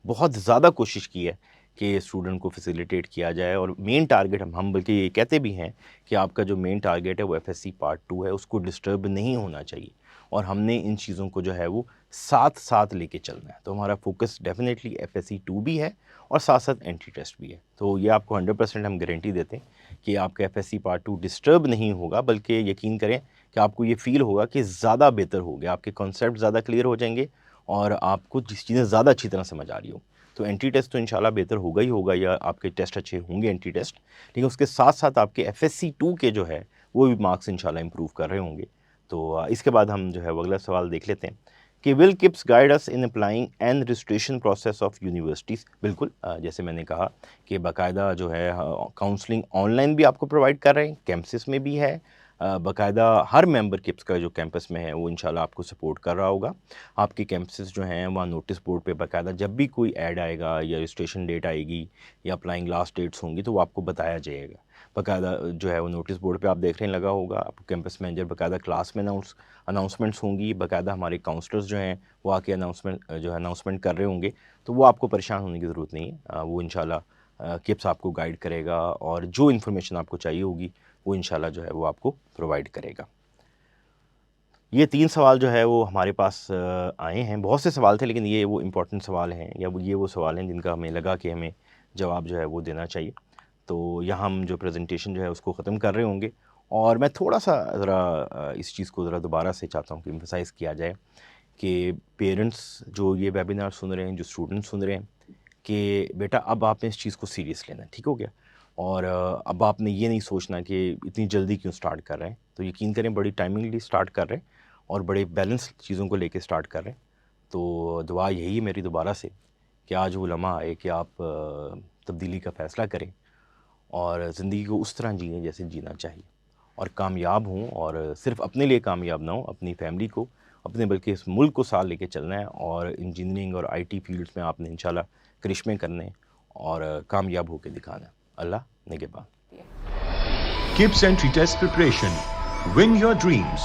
बहुत ज़्यादा कोशिश की है कि स्टूडेंट को फैसिलिटेट किया जाए और मेन टारगेट हम बल्कि ये कहते भी हैं कि आपका जो मेन टारगेट है वो FSC पार्ट 2 है, उसको डिस्टर्ब नहीं होना चाहिए और हमने इन चीज़ों को जो है वो साथ साथ लेके चलना है। तो हमारा फोकस डेफिनेटली FSC 2 भी है और साथ साथ एंट्री टेस्ट भी है। तो ये आपको 100% हम गारंटी देते हैं कि आपका FSC पार्ट 2 डिस्टर्ब नहीं होगा, बल्कि यकीन करें कि आपको ये फील होगा कि ज़्यादा बेहतर हो गया, आपके कॉन्सेप्ट ज़्यादा क्लियर हो जाएंगे और आपको जिस चीज़ें ज़्यादा अच्छी तरह समझ आ रही हो। तो एंट्री टेस्ट तो इंशाल्लाह बेहतर होगा ही होगा, या आपके टेस्ट अच्छे होंगे एंट्री टेस्ट, लेकिन उसके साथ साथ आपके FSC 2 के जो है वो भी मार्क्स इंशाल्लाह इंप्रूव कर रहे होंगे। तो इसके बाद हम जो है वो अगला सवाल देख लेते हैं कि will KIPS guide us in applying and registration process of universities. बिल्कुल, जैसे मैंने कहा कि बाकायदा जो है काउंसलिंग ऑनलाइन भी आपको प्रोवाइड कर रहे हैं, कैंपस में भी है। बाकायदा हर मेंबर किप्स का जो कैंपस में है वो इंशाल्लाह आपको सपोर्ट कर रहा होगा। आपके कैंपसेस जो हैं वहाँ नोटिस बोर्ड पे बाकायदा जब भी कोई ऐड आएगा या रजिस्ट्रेशन डेट आएगी या अप्लाइंग लास्ट डेट्स होंगी तो वो आपको बताया जाएगा। बाकायदा जो है वो नोटिस बोर्ड पे आप देख रहे हैं लगा होगा, आपको कैंपस मैनेजर बाकायदा क्लास में अनाउंसमेंट्स होंगी, बाकायदा हमारे काउंसलर्स जो हैं वो आके अनाउंसमेंट कर रहे होंगे। तो वो आपको परेशान होने की ज़रूरत नहीं है। वो इंशाल्लाह किप्स आपको गाइड करेगा और जो इन्फॉर्मेशन आपको चाहिए होगी वो इंशाल्लाह जो है वो आपको प्रोवाइड करेगा। ये 3 सवाल जो है वो हमारे पास आए हैं। बहुत से सवाल थे लेकिन ये वो इम्पोर्टेंट सवाल हैं या ये वो सवाल हैं जिनका हमें लगा कि हमें जवाब जो है वो देना चाहिए। तो यहाँ हम जो प्रेजेंटेशन जो है उसको ख़त्म कर रहे होंगे और मैं थोड़ा सा ज़रा इस चीज़ को ज़रा दोबारा से चाहता हूँ कि एम्फसाइज़ किया जाए कि पेरेंट्स जो ये वेबिनार सुन रहे हैं, जो स्टूडेंट्स सुन रहे हैं, कि बेटा अब आपने इस चीज़ को सीरियस लेना है, ठीक हो गया। और अब आपने ये नहीं सोचना कि इतनी जल्दी क्यों स्टार्ट कर रहे हैं। तो यकीन करें बड़ी टाइमिंगली स्टार्ट कर रहे हैं और बड़े बैलेंस चीज़ों को लेके स्टार्ट कर रहे हैं। तो दुआ यही है मेरी दोबारा से कि आज वो लम्हा आए कि आप तब्दीली का फ़ैसला करें और ज़िंदगी को उस तरह जिएं जैसे जीना चाहिए और कामयाब हों, और सिर्फ अपने लिए कामयाब ना हो, अपनी फैमिली को, अपने बल्कि इस मुल्क को साथ लेके चलना है। और इंजीनियरिंग और IT फील्ड्स में आपने इंशाल्लाह करिश्मे करने और कामयाब होकर दिखाना है। अल्लाह निगहबान। KIPS Entry Test Preparation. Wing your dreams.